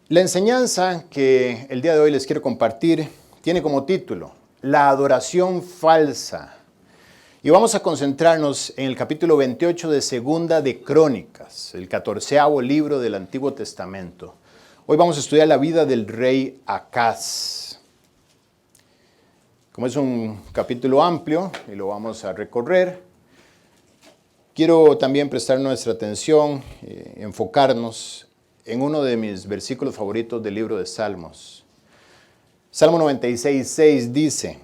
La enseñanza que el día de hoy les quiero compartir tiene como título La adoración falsa. Y vamos a concentrarnos en el capítulo 28 de Segunda de Crónicas, el 14º libro del Antiguo Testamento. Hoy vamos a estudiar la vida del rey Acaz. Como es un capítulo amplio y lo vamos a recorrer, quiero también prestar nuestra atención, enfocarnos en uno de mis versículos favoritos del libro de Salmos. Salmo 96:6 dice: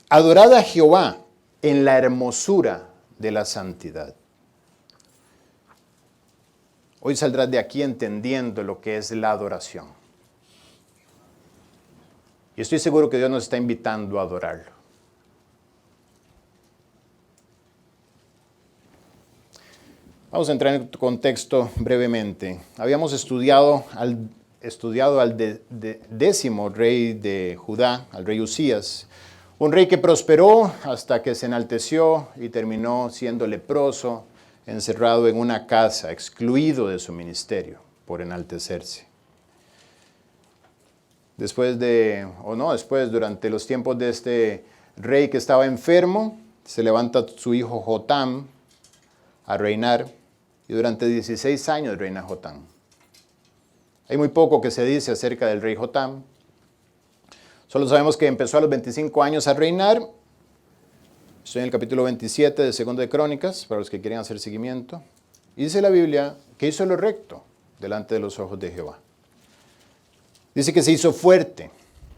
Adorad a Jehová en la hermosura de la santidad. Hoy saldrás de aquí entendiendo lo que es la adoración. Y estoy seguro que Dios nos está invitando a adorarlo. Vamos a entrar en contexto brevemente. Habíamos estudiado al décimo rey de Judá, al rey Usías, un rey que prosperó hasta que se enalteció y terminó siendo leproso, encerrado en una casa, excluido de su ministerio por enaltecerse. Durante los tiempos de este rey que estaba enfermo, se levanta su hijo Jotam a reinar. Y durante 16 años reina Jotam. Hay muy poco que se dice acerca del rey Jotam. Solo sabemos que empezó a los 25 años a reinar. Estoy en el capítulo 27 de Segunda de Crónicas, para los que quieren hacer seguimiento. Y dice la Biblia que hizo lo recto delante de los ojos de Jehová. Dice que se hizo fuerte.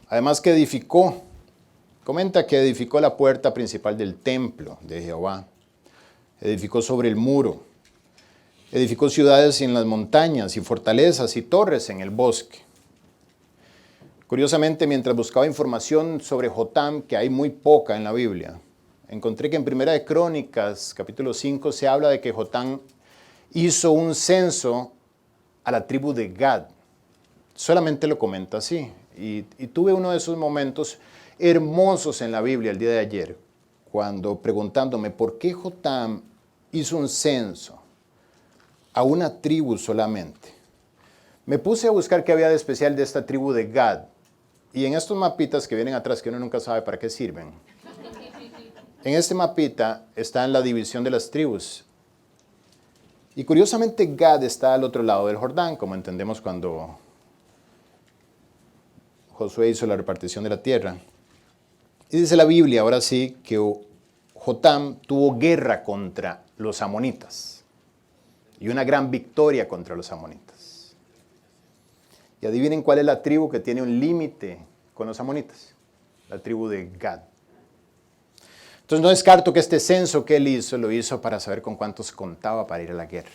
Además que edificó. Comenta que edificó la puerta principal del templo de Jehová. Edificó sobre el muro. Edificó ciudades en las montañas y fortalezas y torres en el bosque. Curiosamente, mientras buscaba información sobre Jotam, que hay muy poca en la Biblia, encontré que en Primera de Crónicas, capítulo 5, se habla de que Jotam hizo un censo a la tribu de Gad. Solamente lo comenta así. Y tuve uno de esos momentos hermosos en la Biblia el día de ayer, cuando preguntándome por qué Jotam hizo un censo a una tribu solamente. Me puse a buscar qué había de especial de esta tribu de Gad. Y en estos mapitas que vienen atrás, que uno nunca sabe para qué sirven, en este mapita está en la división de las tribus. Y curiosamente Gad está al otro lado del Jordán, como entendemos cuando Josué hizo la repartición de la tierra. Y dice la Biblia, ahora sí, que Jotam tuvo guerra contra los amonitas. Y una gran victoria contra los amonitas. Y adivinen cuál es la tribu que tiene un límite con los amonitas. La tribu de Gad. Entonces no descarto que este censo que él hizo, lo hizo para saber con cuántos contaba para ir a la guerra.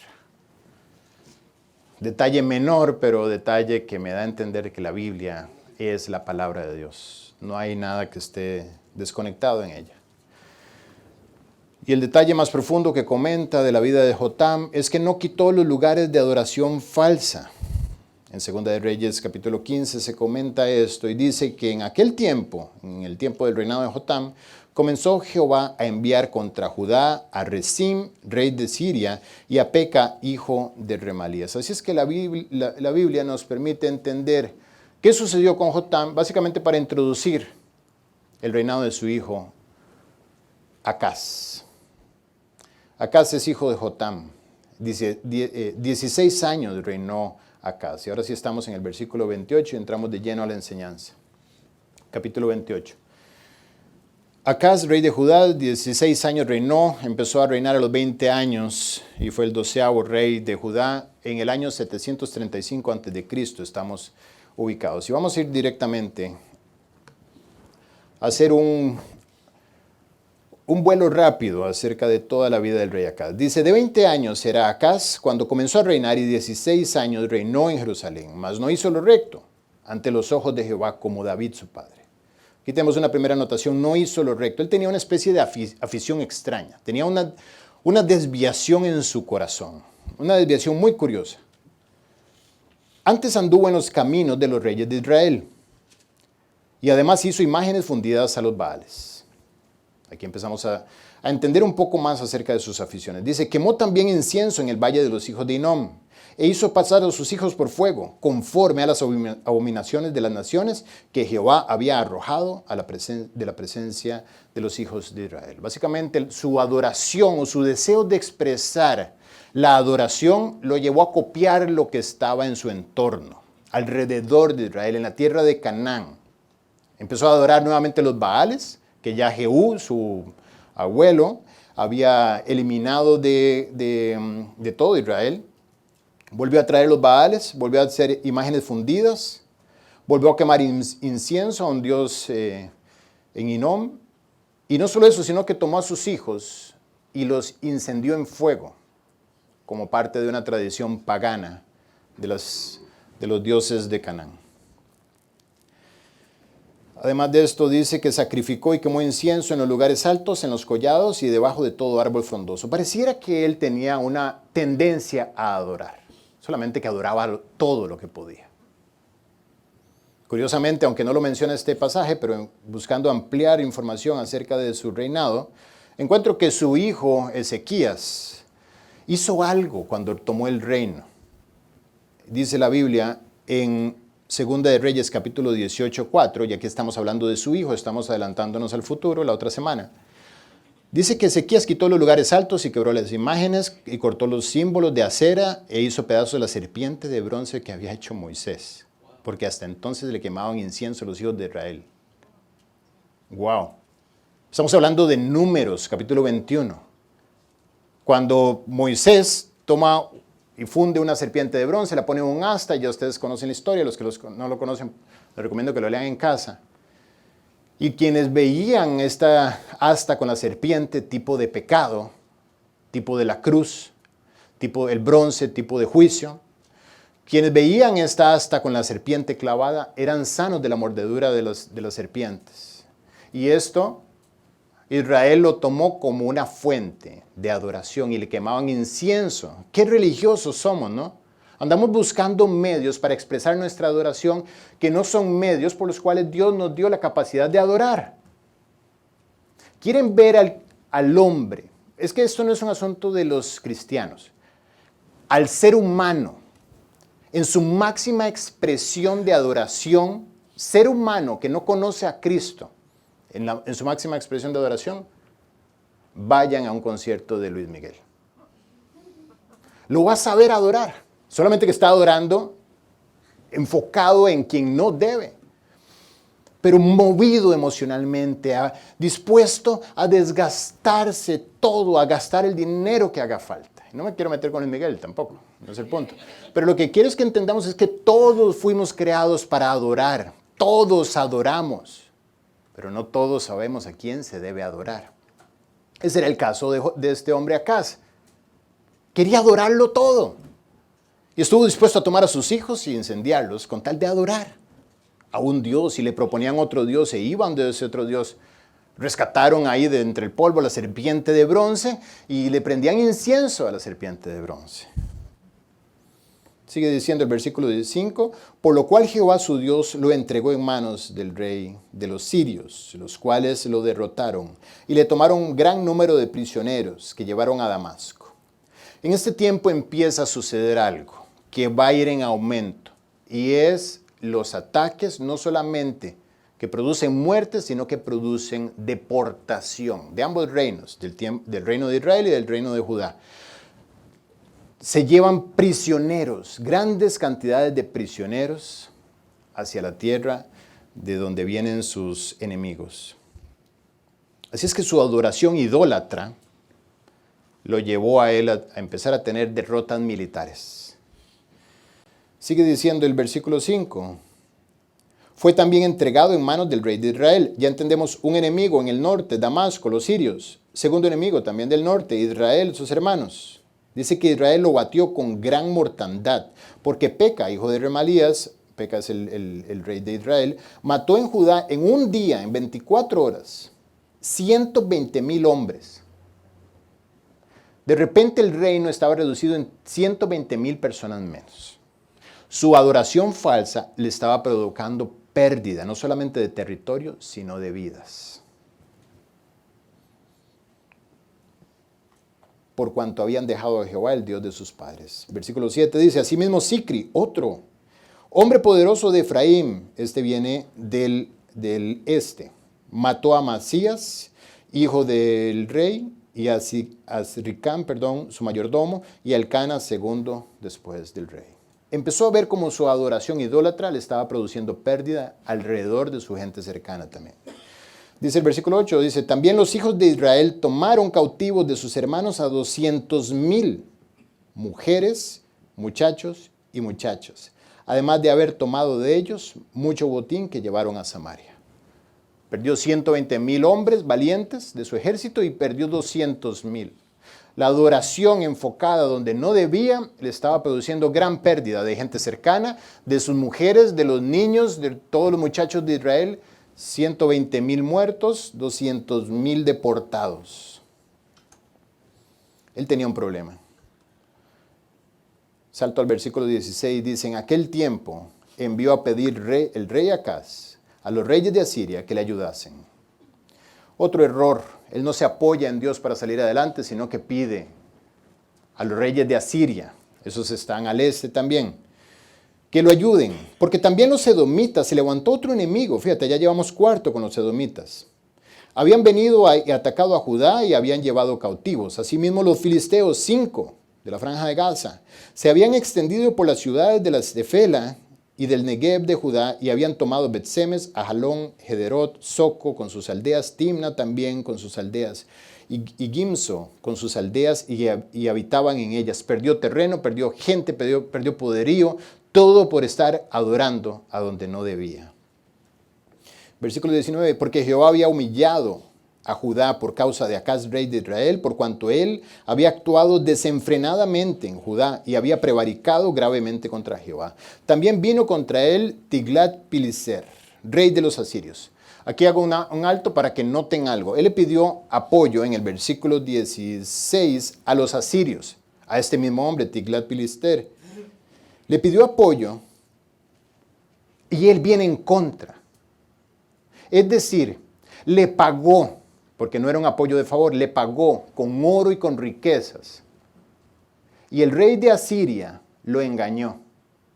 Detalle menor, pero detalle que me da a entender que la Biblia es la palabra de Dios. No hay nada que esté desconectado en ella. Y el detalle más profundo que comenta de la vida de Jotam es que no quitó los lugares de adoración falsa. En Segunda de Reyes, capítulo 15, se comenta esto y dice que en aquel tiempo, en el tiempo del reinado de Jotam, comenzó Jehová a enviar contra Judá a Rezim, rey de Siria, y a Peca, hijo de Remalías. Así es que la Biblia nos permite entender qué sucedió con Jotam, básicamente para introducir el reinado de su hijo Acaz. Acaz es hijo de Jotam. Dice, 16 años reinó Acaz. Y ahora sí estamos en el versículo 28 y entramos de lleno a la enseñanza. Capítulo 28. Acaz, rey de Judá, 16 años reinó, empezó a reinar a los 20 años y fue el 12º rey de Judá en el año 735 a.C. Estamos ubicados. Y vamos a ir directamente a hacer un vuelo rápido acerca de toda la vida del rey Acaz. Dice, de 20 años era Acaz cuando comenzó a reinar y 16 años reinó en Jerusalén, mas no hizo lo recto ante los ojos de Jehová como David su padre. Aquí tenemos una primera anotación, no hizo lo recto. Él tenía una especie de afición extraña, tenía una desviación en su corazón, una desviación muy curiosa. Antes anduvo en los caminos de los reyes de Israel y además hizo imágenes fundidas a los Baales. Aquí empezamos a a entender un poco más acerca de sus aficiones. Dice, quemó también incienso en el valle de los hijos de Hinnom, e hizo pasar a sus hijos por fuego, conforme a las abominaciones de las naciones que Jehová había arrojado de la presencia de los hijos de Israel. Básicamente, su adoración o su deseo de expresar la adoración lo llevó a copiar lo que estaba en su entorno, alrededor de Israel, en la tierra de Canaán. Empezó a adorar nuevamente los Baales, que ya Jehú, su abuelo, había eliminado de todo Israel. Volvió a traer los Baales, volvió a hacer imágenes fundidas, volvió a quemar incienso a un dios en Hinnom. Y no solo eso, sino que tomó a sus hijos y los incendió en fuego, como parte de una tradición pagana de los dioses de Canaán. Además de esto, dice que sacrificó y quemó incienso en los lugares altos, en los collados y debajo de todo árbol frondoso. Pareciera que él tenía una tendencia a adorar, solamente que adoraba todo lo que podía. Curiosamente, aunque no lo menciona este pasaje, pero buscando ampliar información acerca de su reinado, encuentro que su hijo Ezequías hizo algo cuando tomó el reino. Dice la Biblia en Segunda de Reyes, capítulo 18, 4, y aquí estamos hablando de su hijo, estamos adelantándonos al futuro, la otra semana. Dice que Ezequías quitó los lugares altos y quebró las imágenes y cortó los símbolos de acera e hizo pedazos de la serpiente de bronce que había hecho Moisés, porque hasta entonces le quemaban incienso a los hijos de Israel. ¡Wow! Estamos hablando de Números, capítulo 21. Cuando Moisés toma y funde una serpiente de bronce, la pone en un asta, ya ustedes conocen la historia, los que no lo conocen, les recomiendo que lo lean en casa. Y quienes veían esta asta con la serpiente, tipo de pecado, tipo de la cruz, tipo el bronce, tipo de juicio, quienes veían esta asta con la serpiente clavada eran sanos de la mordedura de las serpientes. Y esto Israel lo tomó como una fuente de adoración y le quemaban incienso. Qué religiosos somos, ¿no? Andamos buscando medios para expresar nuestra adoración que no son medios por los cuales Dios nos dio la capacidad de adorar. Quieren ver al hombre. Es que esto no es un asunto de los cristianos. Al ser humano, en su máxima expresión de adoración, ser humano que no conoce a Cristo, en su máxima expresión de adoración, vayan a un concierto de Luis Miguel. Lo va a saber adorar, solamente que está adorando enfocado en quien no debe, pero movido emocionalmente, dispuesto a desgastarse todo, a gastar el dinero que haga falta. No me quiero meter con Luis Miguel tampoco, no es el punto. Pero lo que quiero es que entendamos es que todos fuimos creados para adorar, todos adoramos. Pero no todos sabemos a quién se debe adorar. Ese era el caso de este hombre Acaz. Quería adorarlo todo. Y estuvo dispuesto a tomar a sus hijos y incendiarlos con tal de adorar a un Dios. Y le proponían otro Dios e iban de ese otro Dios. Rescataron ahí de entre el polvo a la serpiente de bronce y le prendían incienso a la serpiente de bronce. Sigue diciendo el versículo 5, por lo cual Jehová su Dios lo entregó en manos del rey de los sirios, los cuales lo derrotaron y le tomaron un gran número de prisioneros que llevaron a Damasco. En este tiempo empieza a suceder algo que va a ir en aumento y es los ataques no solamente que producen muerte, sino que producen deportación de ambos reinos, del reino de Israel y del reino de Judá. Se llevan prisioneros, grandes cantidades de prisioneros hacia la tierra de donde vienen sus enemigos. Así es que su adoración idólatra lo llevó a él a empezar a tener derrotas militares. Sigue diciendo el versículo 5. Fue también entregado en manos del rey de Israel. Ya entendemos un enemigo en el norte, Damasco, los sirios. Segundo enemigo también del norte, Israel, sus hermanos. Dice que Israel lo batió con gran mortandad, porque Peca, hijo de Remalías, Peca es el rey de Israel, mató en Judá en un día, en 24 horas, 120,000 hombres. De repente el reino estaba reducido en 120,000 personas menos. Su adoración falsa le estaba provocando pérdida, no solamente de territorio, sino de vidas. por cuanto habían dejado a Jehová, el Dios de sus padres. Versículo 7 dice, asimismo Sicri, otro hombre poderoso de Efraín, este viene del este, mató a Amasías, hijo del rey, y a Azricam, su mayordomo, y a Elcana, segundo después del rey. Empezó a ver cómo su adoración idólatra le estaba produciendo pérdida alrededor de su gente cercana también. Dice el versículo 8, dice, también los hijos de Israel tomaron cautivos de sus hermanos a 200,000 mujeres, muchachos y muchachas, además de haber tomado de ellos mucho botín que llevaron a Samaria. Perdió 120,000 hombres valientes de su ejército y perdió 200,000. La adoración enfocada donde no debía le estaba produciendo gran pérdida de gente cercana, de sus mujeres, de los niños, de todos los muchachos de Israel. 120,000 muertos, 200,000 deportados. Él tenía un problema. Salto al versículo 16, dice, en aquel tiempo envió a pedir el rey Acaz a los reyes de Asiria que le ayudasen. Otro error, él no se apoya en Dios para salir adelante, sino que pide a los reyes de Asiria, esos están al este también, que lo ayuden, porque también los edomitas, se levantó otro enemigo, fíjate, ya llevamos cuarto con los edomitas. Habían venido y atacado a Judá y habían llevado cautivos. Asimismo los filisteos, 5 de la franja de Gaza, se habían extendido por las ciudades de las Fela y del Negev de Judá y habían tomado Bet-Semes, Ajalón, Gederot, Soco con sus aldeas, Timna también con sus aldeas, y Gimso con sus aldeas y habitaban en ellas. Perdió terreno, perdió gente, perdió poderío, todo por estar adorando a donde no debía. Versículo 19, porque Jehová había humillado a Judá por causa de Acaz, rey de Israel, por cuanto él había actuado desenfrenadamente en Judá y había prevaricado gravemente contra Jehová. También vino contra él Tiglat-Pileser, rey de los asirios. Aquí hago un alto para que noten algo. Él le pidió apoyo en el versículo 16 a los asirios, a este mismo hombre, Tiglat-Pileser. Le pidió apoyo y él viene en contra. Es decir, le pagó, porque no era un apoyo de favor, le pagó con oro y con riquezas. Y el rey de Asiria lo engañó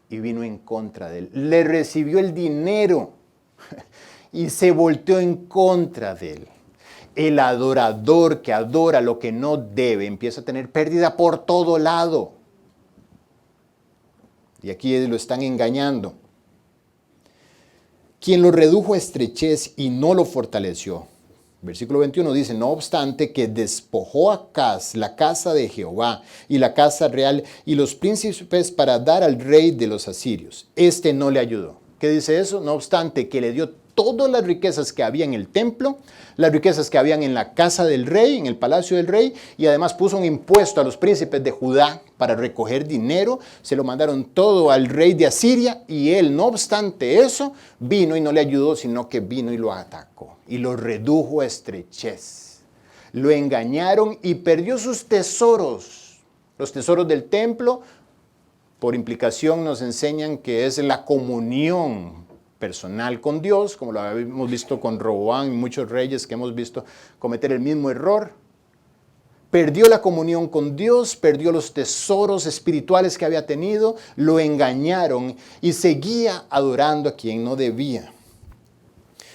y vino en contra de él. Le recibió el dinero y se volteó en contra de él. El adorador que adora lo que no debe empieza a tener pérdida por todo lado. Y aquí lo están engañando. Quien lo redujo a estrechez y no lo fortaleció. Versículo 21 dice, no obstante que despojó a Acaz la casa de Jehová y la casa real y los príncipes para dar al rey de los asirios. Este no le ayudó. ¿Qué dice eso? No obstante que le dio todas las riquezas que había en el templo, las riquezas que habían en la casa del rey, en el palacio del rey, y además puso un impuesto a los príncipes de Judá para recoger dinero, se lo mandaron todo al rey de Asiria, y él, no obstante eso, vino y no le ayudó, sino que vino y lo atacó, y lo redujo a estrechez. Lo engañaron y perdió sus tesoros, los tesoros del templo. Por implicación nos enseñan que es la comunión personal con Dios, como lo hemos visto con Roboam y muchos reyes que hemos visto cometer el mismo error. Perdió la comunión con Dios, perdió los tesoros espirituales que había tenido, lo engañaron y seguía adorando a quien no debía.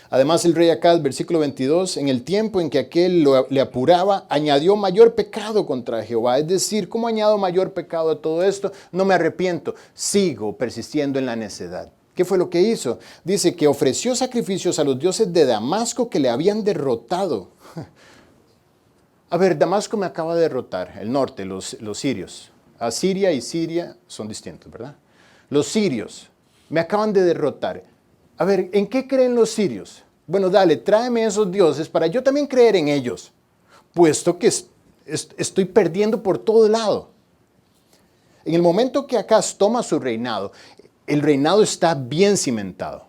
Además el rey Acaz, versículo 22, en el tiempo en que aquel le apuraba, añadió mayor pecado contra Jehová. Es decir, ¿cómo añado mayor pecado a todo esto? No me arrepiento, sigo persistiendo en la necedad. ¿Qué fue lo que hizo? Dice que ofreció sacrificios a los dioses de Damasco que le habían derrotado. A ver, Damasco me acaba de derrotar, el norte, los sirios. Asiria y Siria son distintos, ¿verdad? Los sirios me acaban de derrotar. A ver, ¿en qué creen los sirios? Bueno, dale, tráeme esos dioses para yo también creer en ellos, puesto que estoy perdiendo por todo lado. En el momento que Acaz toma su reinado, el reinado está bien cimentado.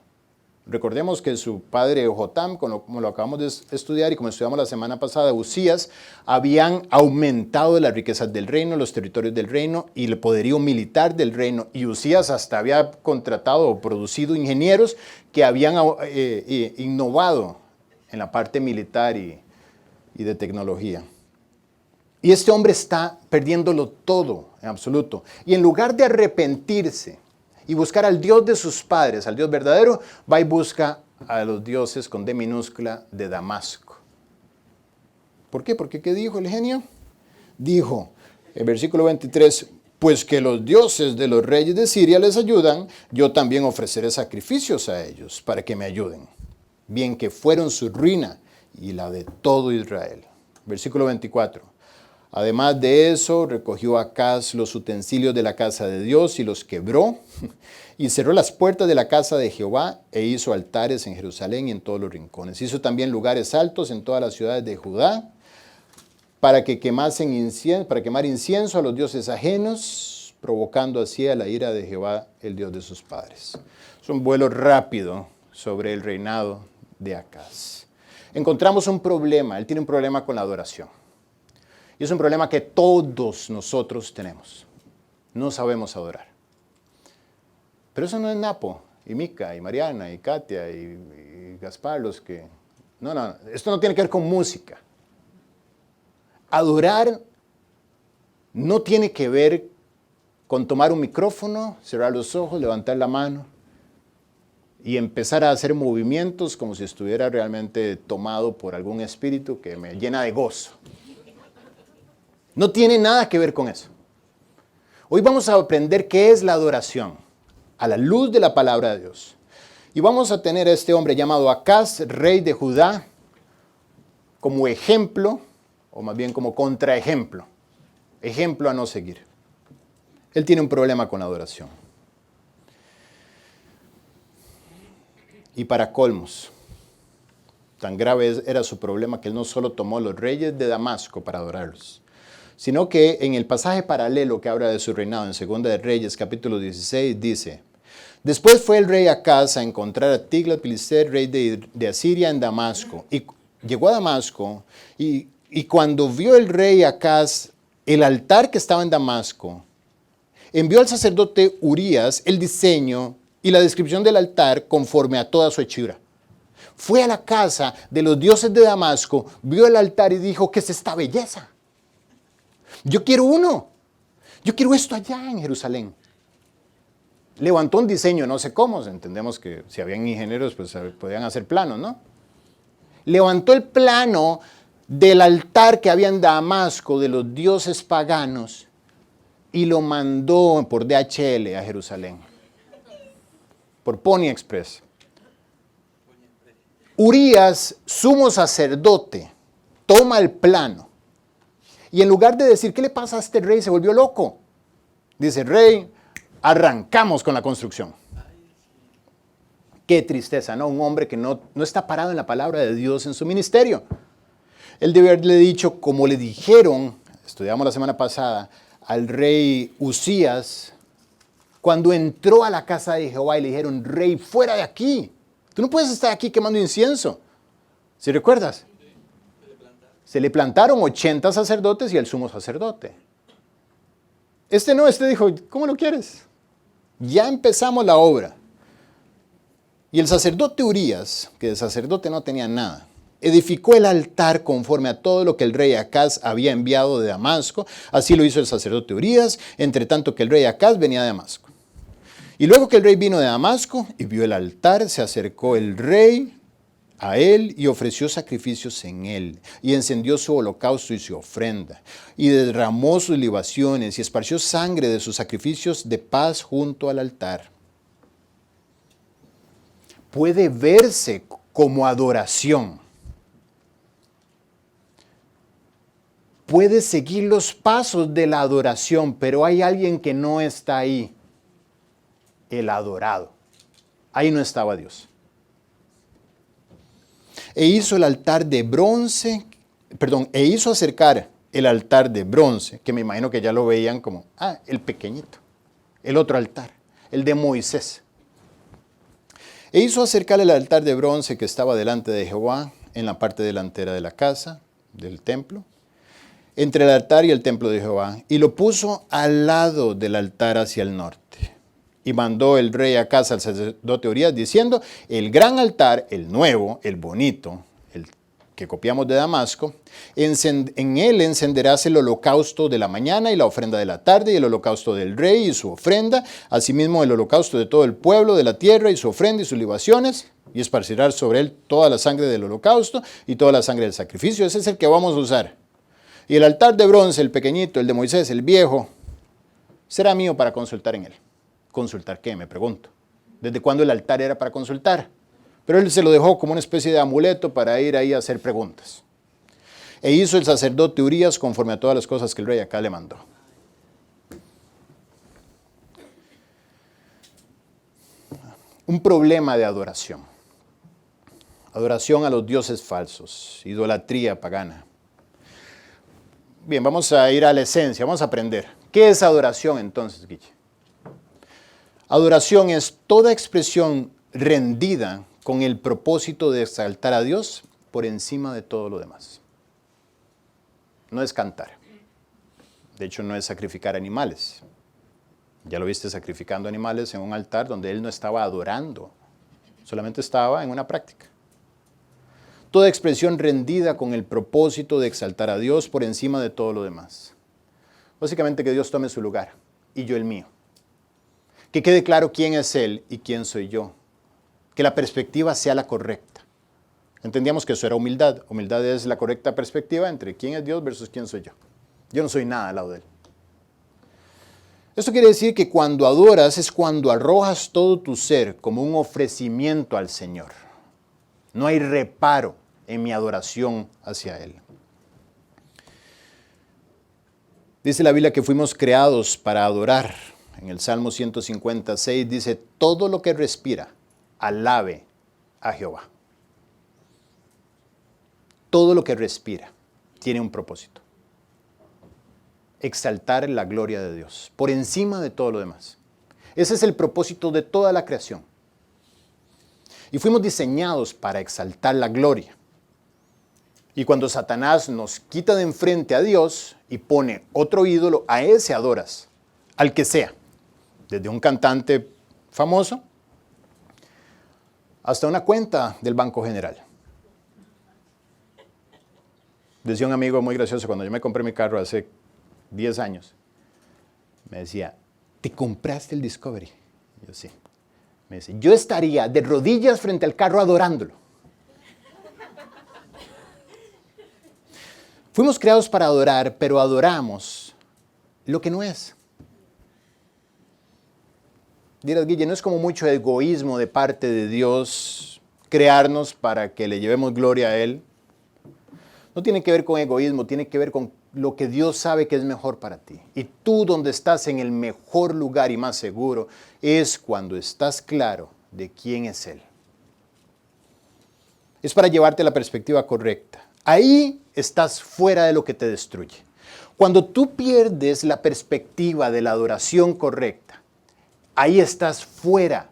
Recordemos que su padre Jotam, como lo acabamos de estudiar y como estudiamos la semana pasada, Usías, habían aumentado las riquezas del reino, los territorios del reino y el poderío militar del reino. Y Usías hasta había contratado o producido ingenieros que habían innovado en la parte militar y de tecnología. Y este hombre está perdiéndolo todo en absoluto. Y en lugar de arrepentirse y buscar al Dios de sus padres, al Dios verdadero, va y busca a los dioses con D minúscula de Damasco. ¿Por qué? Porque ¿qué dijo el genio? Dijo, el versículo 23, pues que los dioses de los reyes de Siria les ayudan, yo también ofreceré sacrificios a ellos para que me ayuden. Bien que fueron su ruina y la de todo Israel. Versículo 24. Además de eso, recogió Acaz los utensilios de la casa de Dios y los quebró, y cerró las puertas de la casa de Jehová, e hizo altares en Jerusalén y en todos los rincones. Hizo también lugares altos en todas las ciudades de Judá, para quemar incienso a los dioses ajenos, provocando así a la ira de Jehová, el Dios de sus padres. Es un vuelo rápido sobre el reinado de Acaz. Encontramos un problema, él tiene un problema con la adoración. Y es un problema que todos nosotros tenemos. No sabemos adorar. Pero eso no es Napo, y Mica, y Mariana, y Katia, y Gaspar, los que... No, esto no tiene que ver con música. Adorar no tiene que ver con tomar un micrófono, cerrar los ojos, levantar la mano y empezar a hacer movimientos como si estuviera realmente tomado por algún espíritu que me llena de gozo. No tiene nada que ver con eso. Hoy vamos a aprender qué es la adoración a la luz de la palabra de Dios. Y vamos a tener a este hombre llamado Acaz, rey de Judá, como ejemplo, o más bien como contraejemplo. Ejemplo a no seguir. Él tiene un problema con la adoración. Y para colmos, tan grave era su problema que él no solo tomó los reyes de Damasco para adorarlos, sino que en el pasaje paralelo que habla de su reinado en 2 de Reyes, capítulo 16, dice, después fue el rey Acaz a encontrar a Tiglat-Pileser, rey de Asiria, en Damasco. Y llegó a Damasco, y cuando vio el rey Acaz el altar que estaba en Damasco, envió al sacerdote Urías el diseño y la descripción del altar conforme a toda su hechura. Fue a la casa de los dioses de Damasco, vio el altar y dijo, ¿qué es esta belleza? Yo quiero uno. Yo quiero esto allá en Jerusalén. Levantó un diseño, no sé cómo, entendemos que si habían ingenieros, pues podían hacer planos, ¿no? Levantó el plano del altar que había en Damasco de los dioses paganos y lo mandó por DHL a Jerusalén, por Pony Express. Urías, sumo sacerdote, toma el plano y en lugar de decir, ¿qué le pasa a este rey? Se volvió loco. Dice, rey, arrancamos con la construcción. Qué tristeza, ¿no? Un hombre que no está parado en la palabra de Dios en su ministerio. Él debe haberle dicho, como le dijeron, estudiamos la semana pasada, al rey Usías, cuando entró a la casa de Jehová y le dijeron, rey, fuera de aquí. Tú no puedes estar aquí quemando incienso. ¿Sí recuerdas? Se le plantaron 80 sacerdotes y el sumo sacerdote. Este dijo, ¿cómo lo quieres? Ya empezamos la obra. Y el sacerdote Urías, que de sacerdote no tenía nada, edificó el altar conforme a todo lo que el rey Acaz había enviado de Damasco. Así lo hizo el sacerdote Urías, entre tanto que el rey Acaz venía de Damasco. Y luego que el rey vino de Damasco y vio el altar, se acercó el rey a él y ofreció sacrificios en él, y encendió su holocausto y su ofrenda, y derramó sus libaciones, y esparció sangre de sus sacrificios de paz junto al altar. Puede verse como adoración. Puede seguir los pasos de la adoración, pero hay alguien que no está ahí. El adorado. Ahí no estaba Dios. E hizo acercar el altar de bronce, que me imagino que ya lo veían como, el pequeñito, el otro altar, el de Moisés. E hizo acercar el altar de bronce que estaba delante de Jehová, en la parte delantera de la casa, del templo, entre el altar y el templo de Jehová, y lo puso al lado del altar hacia el norte. Y mandó el rey Acaz al sacerdote Urías diciendo, el gran altar, el nuevo, el bonito, que copiamos de Damasco, en él encenderás el holocausto de la mañana y la ofrenda de la tarde, y el holocausto del rey y su ofrenda, asimismo el holocausto de todo el pueblo de la tierra y su ofrenda y sus libaciones, y esparcirás sobre él toda la sangre del holocausto y toda la sangre del sacrificio. Ese es el que vamos a usar. Y el altar de bronce, el pequeñito, el de Moisés, el viejo, será mío para consultar en él. ¿Consultar qué? Me pregunto. ¿Desde cuándo el altar era para consultar? Pero él se lo dejó como una especie de amuleto para ir ahí a hacer preguntas. E hizo el sacerdote Urías conforme a todas las cosas que el rey Acab le mandó. Un problema de adoración. Adoración a los dioses falsos, idolatría pagana. Bien, vamos a ir a la esencia, vamos a aprender. ¿Qué es adoración entonces, Guille? Adoración es toda expresión rendida con el propósito de exaltar a Dios por encima de todo lo demás. No es cantar. De hecho, no es sacrificar animales. Ya lo viste sacrificando animales en un altar donde él no estaba adorando, solamente estaba en una práctica. Toda expresión rendida con el propósito de exaltar a Dios por encima de todo lo demás. Básicamente que Dios tome su lugar y yo el mío. Que quede claro quién es Él y quién soy yo. Que la perspectiva sea la correcta. Entendíamos que eso era humildad. Humildad es la correcta perspectiva entre quién es Dios versus quién soy yo. Yo no soy nada al lado de Él. Esto quiere decir que cuando adoras es cuando arrojas todo tu ser como un ofrecimiento al Señor. No hay reparo en mi adoración hacia Él. Dice la Biblia que fuimos creados para adorar. En el Salmo 156 dice, todo lo que respira, alabe a Jehová. Todo lo que respira tiene un propósito. Exaltar la gloria de Dios, por encima de todo lo demás. Ese es el propósito de toda la creación. Y fuimos diseñados para exaltar la gloria. Y cuando Satanás nos quita de enfrente a Dios y pone otro ídolo, a ese adoras, al que sea. Desde un cantante famoso hasta una cuenta del Banco General. Decía un amigo muy gracioso, cuando yo me compré mi carro hace 10 años, me decía, ¿te compraste el Discovery? Y yo sí. Me dice, yo estaría de rodillas frente al carro adorándolo. Fuimos creados para adorar, pero adoramos lo que no es. Dirás, Guille, ¿no es como mucho egoísmo de parte de Dios crearnos para que le llevemos gloria a Él? No tiene que ver con egoísmo, tiene que ver con lo que Dios sabe que es mejor para ti. Y tú donde estás en el mejor lugar y más seguro es cuando estás claro de quién es Él. Es para llevarte la perspectiva correcta. Ahí estás fuera de lo que te destruye. Cuando tú pierdes la perspectiva de la adoración correcta, ahí estás fuera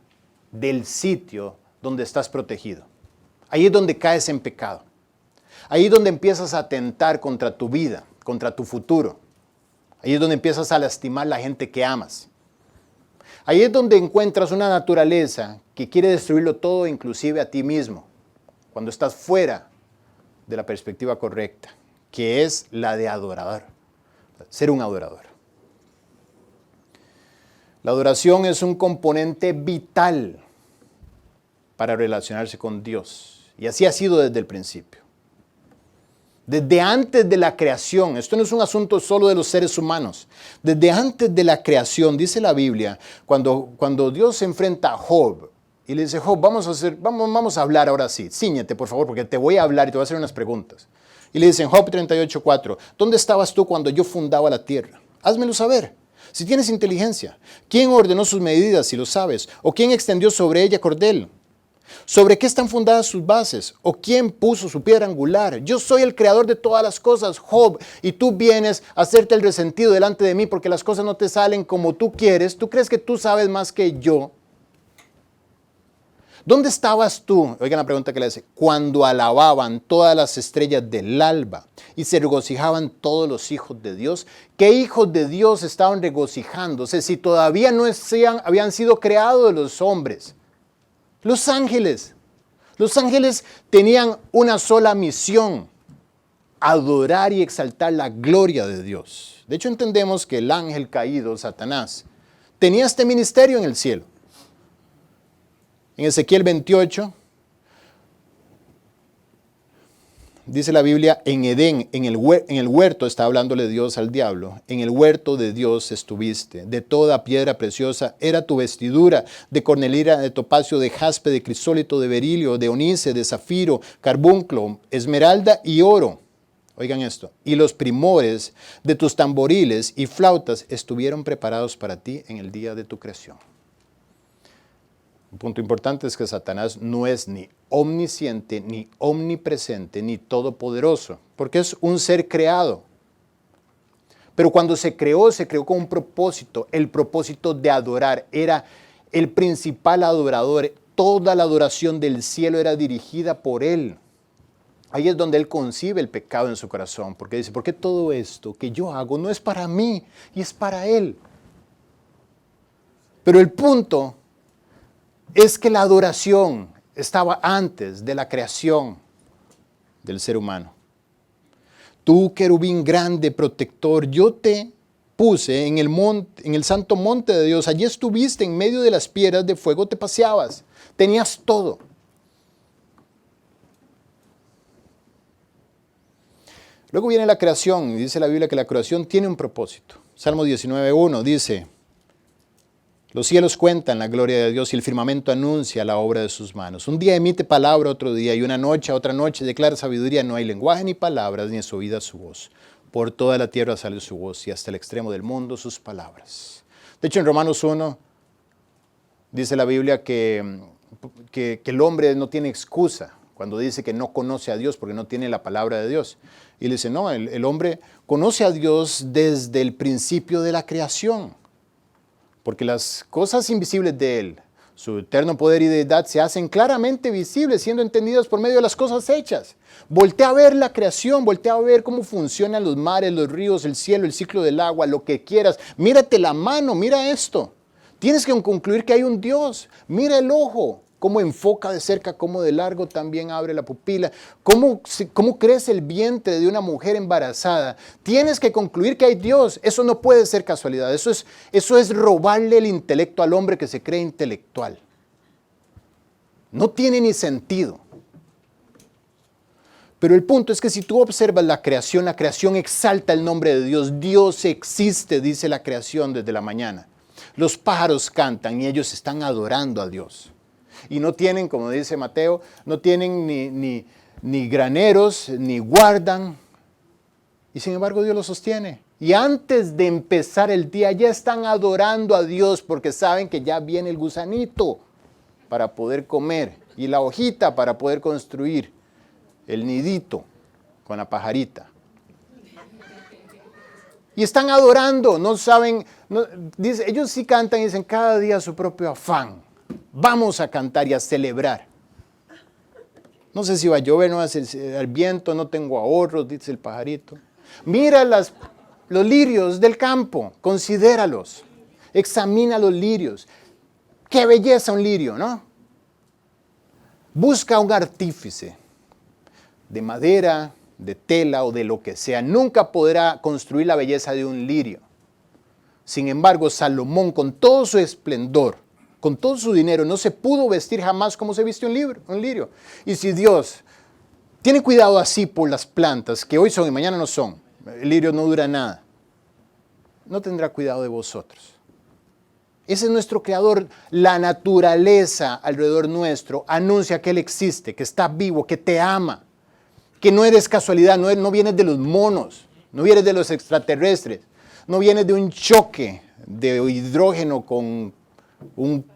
del sitio donde estás protegido. Ahí es donde caes en pecado. Ahí es donde empiezas a atentar contra tu vida, contra tu futuro. Ahí es donde empiezas a lastimar a la gente que amas. Ahí es donde encuentras una naturaleza que quiere destruirlo todo, inclusive a ti mismo, cuando estás fuera de la perspectiva correcta, que es la de adorador, ser un adorador. La adoración es un componente vital para relacionarse con Dios, y así ha sido desde el principio. Desde antes de la creación, esto no es un asunto solo de los seres humanos, desde antes de la creación, dice la Biblia, cuando Dios se enfrenta a Job y le dice, Job, vamos a hablar ahora sí, cíñete por favor, porque te voy a hablar y te voy a hacer unas preguntas. Y le dicen, Job 38:4, ¿dónde estabas tú cuando yo fundaba la tierra? Házmelo saber. Si tienes inteligencia, ¿quién ordenó sus medidas si lo sabes? ¿O quién extendió sobre ella cordel? ¿Sobre qué están fundadas sus bases? ¿O quién puso su piedra angular? Yo soy el creador de todas las cosas, Job, y tú vienes a hacerte el resentido delante de mí porque las cosas no te salen como tú quieres. ¿Tú crees que tú sabes más que yo? ¿Dónde estabas tú? Oigan la pregunta que le hace. Cuando alababan todas las estrellas del alba y se regocijaban todos los hijos de Dios. ¿Qué hijos de Dios estaban regocijándose si todavía no habían sido creados los hombres? Los ángeles, Los ángeles tenían una sola misión: adorar y exaltar la gloria de Dios. De hecho, entendemos que el ángel caído, Satanás, tenía este ministerio en el cielo. En Ezequiel 28, dice la Biblia, en Edén, en el huerto, está hablándole Dios al diablo, en el huerto de Dios estuviste, de toda piedra preciosa era tu vestidura, de cornalina, de topacio, de jaspe, de crisólito, de berilio, de onice, de zafiro, carbunclo, esmeralda y oro. Oigan esto, y los primores de tus tamboriles y flautas estuvieron preparados para ti en el día de tu creación. Un punto importante es que Satanás no es ni omnisciente, ni omnipresente, ni todopoderoso, porque es un ser creado. Pero cuando se creó con un propósito, el propósito de adorar. Era el principal adorador. Toda la adoración del cielo era dirigida por él. Ahí es donde él concibe el pecado en su corazón, porque dice, ¿por qué todo esto que yo hago no es para mí y es para él? Pero el punto es que la adoración estaba antes de la creación del ser humano. Tú, querubín grande, protector, yo te puse en el santo monte de Dios. Allí estuviste en medio de las piedras de fuego, te paseabas. Tenías todo. Luego viene la creación y dice la Biblia que la creación tiene un propósito. Salmo 19:1 dice, los cielos cuentan la gloria de Dios y el firmamento anuncia la obra de sus manos. Un día emite palabra, otro día, y una noche a otra noche declara sabiduría. No hay lenguaje ni palabras, ni es oída su voz. Por toda la tierra sale su voz y hasta el extremo del mundo sus palabras. De hecho, en Romanos 1 dice la Biblia que el hombre no tiene excusa cuando dice que no conoce a Dios porque no tiene la palabra de Dios. Y le dice, no, el hombre conoce a Dios desde el principio de la creación. Porque las cosas invisibles de Él, su eterno poder y deidad, se hacen claramente visibles, siendo entendidas por medio de las cosas hechas. Voltea a ver la creación, voltea a ver cómo funcionan los mares, los ríos, el cielo, el ciclo del agua, lo que quieras. Mírate la mano, mira esto. Tienes que concluir que hay un Dios. Mira el ojo, cómo enfoca de cerca, cómo de largo también abre la pupila, cómo crece el vientre de una mujer embarazada. Tienes que concluir que hay Dios. Eso no puede ser casualidad. Eso es robarle el intelecto al hombre que se cree intelectual. No tiene ni sentido. Pero el punto es que si tú observas la creación exalta el nombre de Dios. Dios existe, dice la creación desde la mañana. Los pájaros cantan y ellos están adorando a Dios. Y no tienen, como dice Mateo, no tienen ni graneros, ni guardan. Y sin embargo Dios los sostiene. Y antes de empezar el día ya están adorando a Dios porque saben que ya viene el gusanito para poder comer y la hojita para poder construir el nidito con la pajarita. Y están adorando, no saben, ellos sí cantan y dicen cada día su propio afán. Vamos a cantar y a celebrar. No sé si va a llover, no va a ser el viento, no tengo ahorros, dice el pajarito. Mira los lirios del campo, considéralos. Examina los lirios. Qué belleza un lirio, ¿no? Busca un artífice de madera, de tela o de lo que sea. Nunca podrá construir la belleza de un lirio. Sin embargo, Salomón, con todo su esplendor, con todo su dinero, no se pudo vestir jamás como se viste un lirio. Y si Dios tiene cuidado así por las plantas, que hoy son y mañana no son, el lirio no dura nada, no tendrá cuidado de vosotros. Ese es nuestro Creador. La naturaleza alrededor nuestro anuncia que Él existe, que está vivo, que te ama, que no eres casualidad, no vienes de los monos, no vienes de los extraterrestres, no vienes de un choque de hidrógeno con un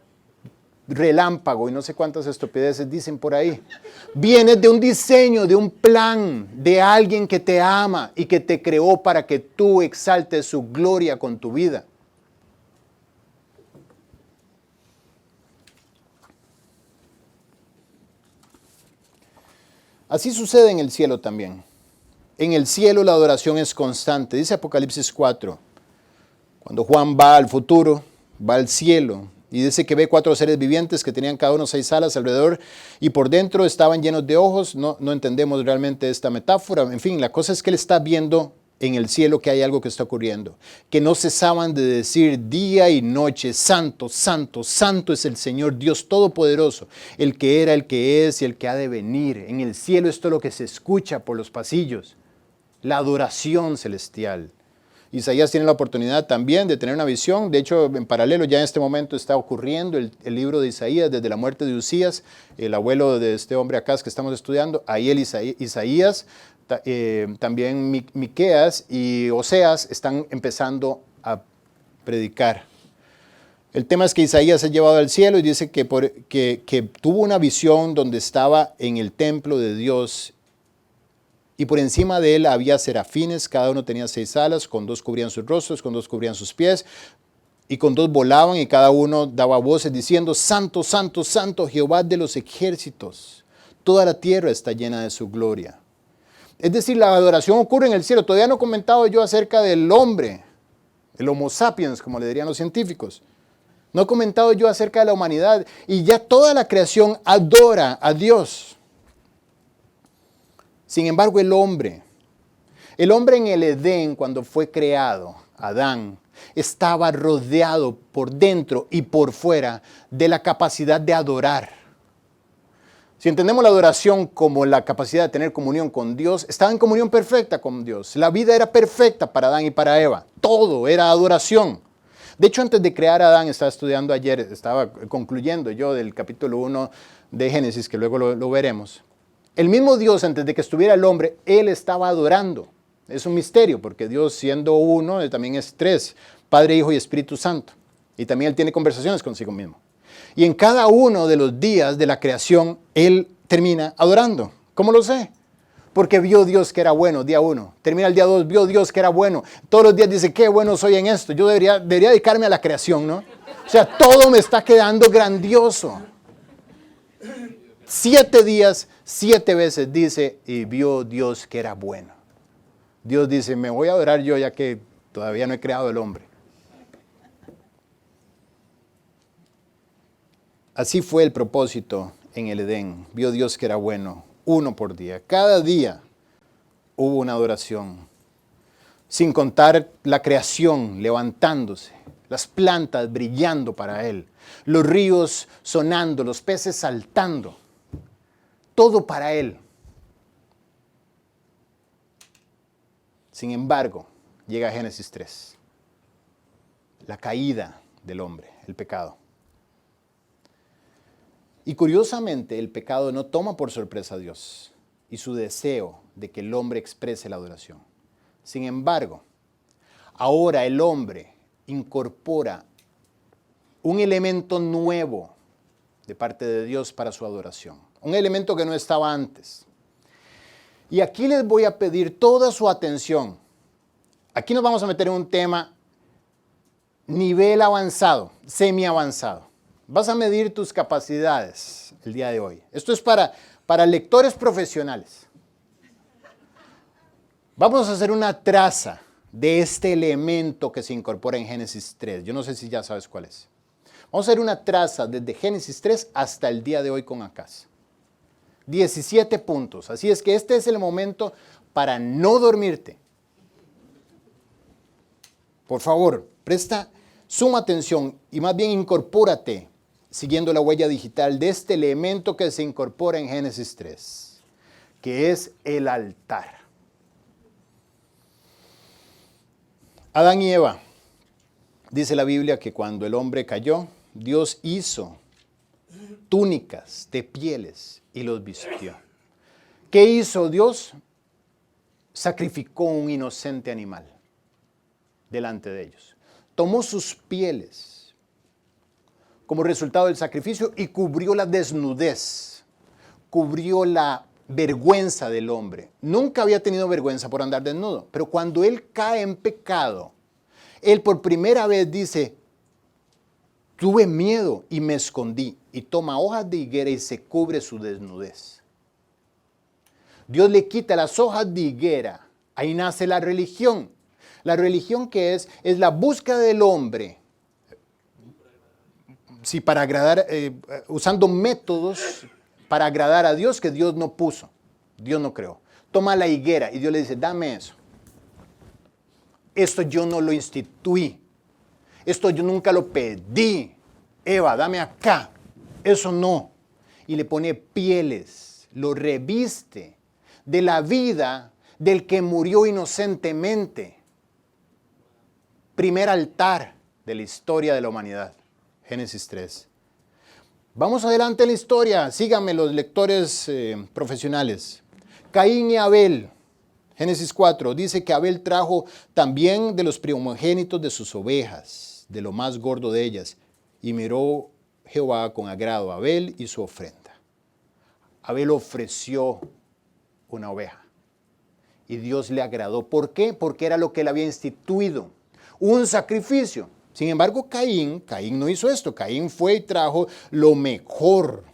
relámpago y no sé cuántas estupideces dicen por ahí. Vienes de un diseño, de un plan, de alguien que te ama y que te creó para que tú exaltes su gloria con tu vida. Así sucede en el cielo también. En el cielo la adoración es constante. Dice Apocalipsis 4, cuando Juan va al futuro, va al cielo, Y dice que ve 4 seres vivientes que tenían cada uno 6 alas alrededor y por dentro estaban llenos de ojos. No entendemos realmente esta metáfora. En fin, la cosa es que él está viendo en el cielo que hay algo que está ocurriendo. Que no cesaban de decir día y noche, santo, santo, santo es el Señor Dios Todopoderoso, el que era, el que es y el que ha de venir. En el cielo esto es lo que se escucha por los pasillos. La adoración celestial. Isaías tiene la oportunidad también de tener una visión. De hecho, en paralelo ya en este momento está ocurriendo el libro de Isaías desde la muerte de Usías, el abuelo de este hombre acá que estamos estudiando. Ahí el Isaías, también Miqueas y Oseas están empezando a predicar. El tema es que Isaías es llevado al cielo y dice que tuvo una visión donde estaba en el templo de Dios. Y por encima de él había serafines, cada uno tenía 6 alas, con 2 cubrían sus rostros, con 2 cubrían sus pies, y con 2 volaban, y cada uno daba voces diciendo, Santo, Santo, Santo, Jehová de los ejércitos. Toda la tierra está llena de su gloria. Es decir, la adoración ocurre en el cielo. Todavía no he comentado yo acerca del hombre, el Homo sapiens, como le dirían los científicos. No he comentado yo acerca de la humanidad, y ya toda la creación adora a Dios. Sin embargo, el hombre en el Edén, cuando fue creado, Adán, estaba rodeado por dentro y por fuera de la capacidad de adorar. Si entendemos la adoración como la capacidad de tener comunión con Dios, estaba en comunión perfecta con Dios. La vida era perfecta para Adán y para Eva. Todo era adoración. De hecho, antes de crear a Adán, estaba estudiando ayer, estaba concluyendo yo del capítulo 1 de Génesis, que luego lo veremos. El mismo Dios, antes de que estuviera el hombre, Él estaba adorando. Es un misterio, porque Dios, siendo uno, Él también es 3, Padre, Hijo y Espíritu Santo. Y también Él tiene conversaciones consigo mismo. Y en cada uno de los días de la creación, Él termina adorando. ¿Cómo lo sé? Porque vio Dios que era bueno, día 1. Termina el día 2, vio Dios que era bueno. Todos los días dice, qué bueno soy en esto. Yo debería dedicarme a la creación, ¿no? O sea, todo me está quedando grandioso. 7 días, 7 veces dice, y vio Dios que era bueno. Dios dice, me voy a adorar yo ya que todavía no he creado el hombre. Así fue el propósito en el Edén. Vio Dios que era bueno, 1 por día. Cada día hubo una adoración. Sin contar la creación levantándose, las plantas brillando para Él, los ríos sonando, los peces saltando. Todo para Él. Sin embargo, llega Génesis 3. La caída del hombre, el pecado. Y curiosamente, el pecado no toma por sorpresa a Dios y su deseo de que el hombre exprese la adoración. Sin embargo, ahora el hombre incorpora un elemento nuevo de parte de Dios para su adoración. Un elemento que no estaba antes. Y aquí les voy a pedir toda su atención. Aquí nos vamos a meter en un tema nivel avanzado, semi avanzado. Vas a medir tus capacidades el día de hoy. Esto es para lectores profesionales. Vamos a hacer una traza de este elemento que se incorpora en Génesis 3. Yo no sé si ya sabes cuál es. Vamos a hacer una traza desde Génesis 3 hasta el día de hoy con Acaz. 17 puntos. Así es que este es el momento para no dormirte. Por favor, presta suma atención y más bien incorpórate siguiendo la huella digital de este elemento que se incorpora en Génesis 3, que es el altar. Adán y Eva, dice la Biblia que cuando el hombre cayó, Dios hizo túnicas de pieles y los vistió. ¿Qué hizo Dios? Sacrificó un inocente animal delante de ellos. Tomó sus pieles como resultado del sacrificio y cubrió la desnudez, cubrió la vergüenza del hombre. Nunca había tenido vergüenza por andar desnudo, pero cuando él cae en pecado, él por primera vez dice, tuve miedo y me escondí, y toma hojas de higuera y se cubre su desnudez. Dios le quita las hojas de higuera, ahí nace la religión. La religión que es la búsqueda del hombre. sí, para agradar, usando métodos para agradar a Dios que Dios no puso, Dios no creó. Toma la higuera y Dios le dice, dame eso. Esto yo no lo instituí. Esto yo nunca lo pedí. Eva, dame acá. Eso no. Y le pone pieles, lo reviste de la vida del que murió inocentemente. Primer altar de la historia de la humanidad. Génesis 3. Vamos adelante en la historia. Síganme los lectores profesionales. Caín y Abel. Génesis 4 dice que Abel trajo también de los primogénitos de sus ovejas, de lo más gordo de ellas, y miró Jehová con agrado a Abel y su ofrenda. Abel ofreció una oveja y Dios le agradó. ¿Por qué? Porque era lo que él había instituido, un sacrificio. Sin embargo, Caín no hizo esto. Caín fue y trajo lo mejor.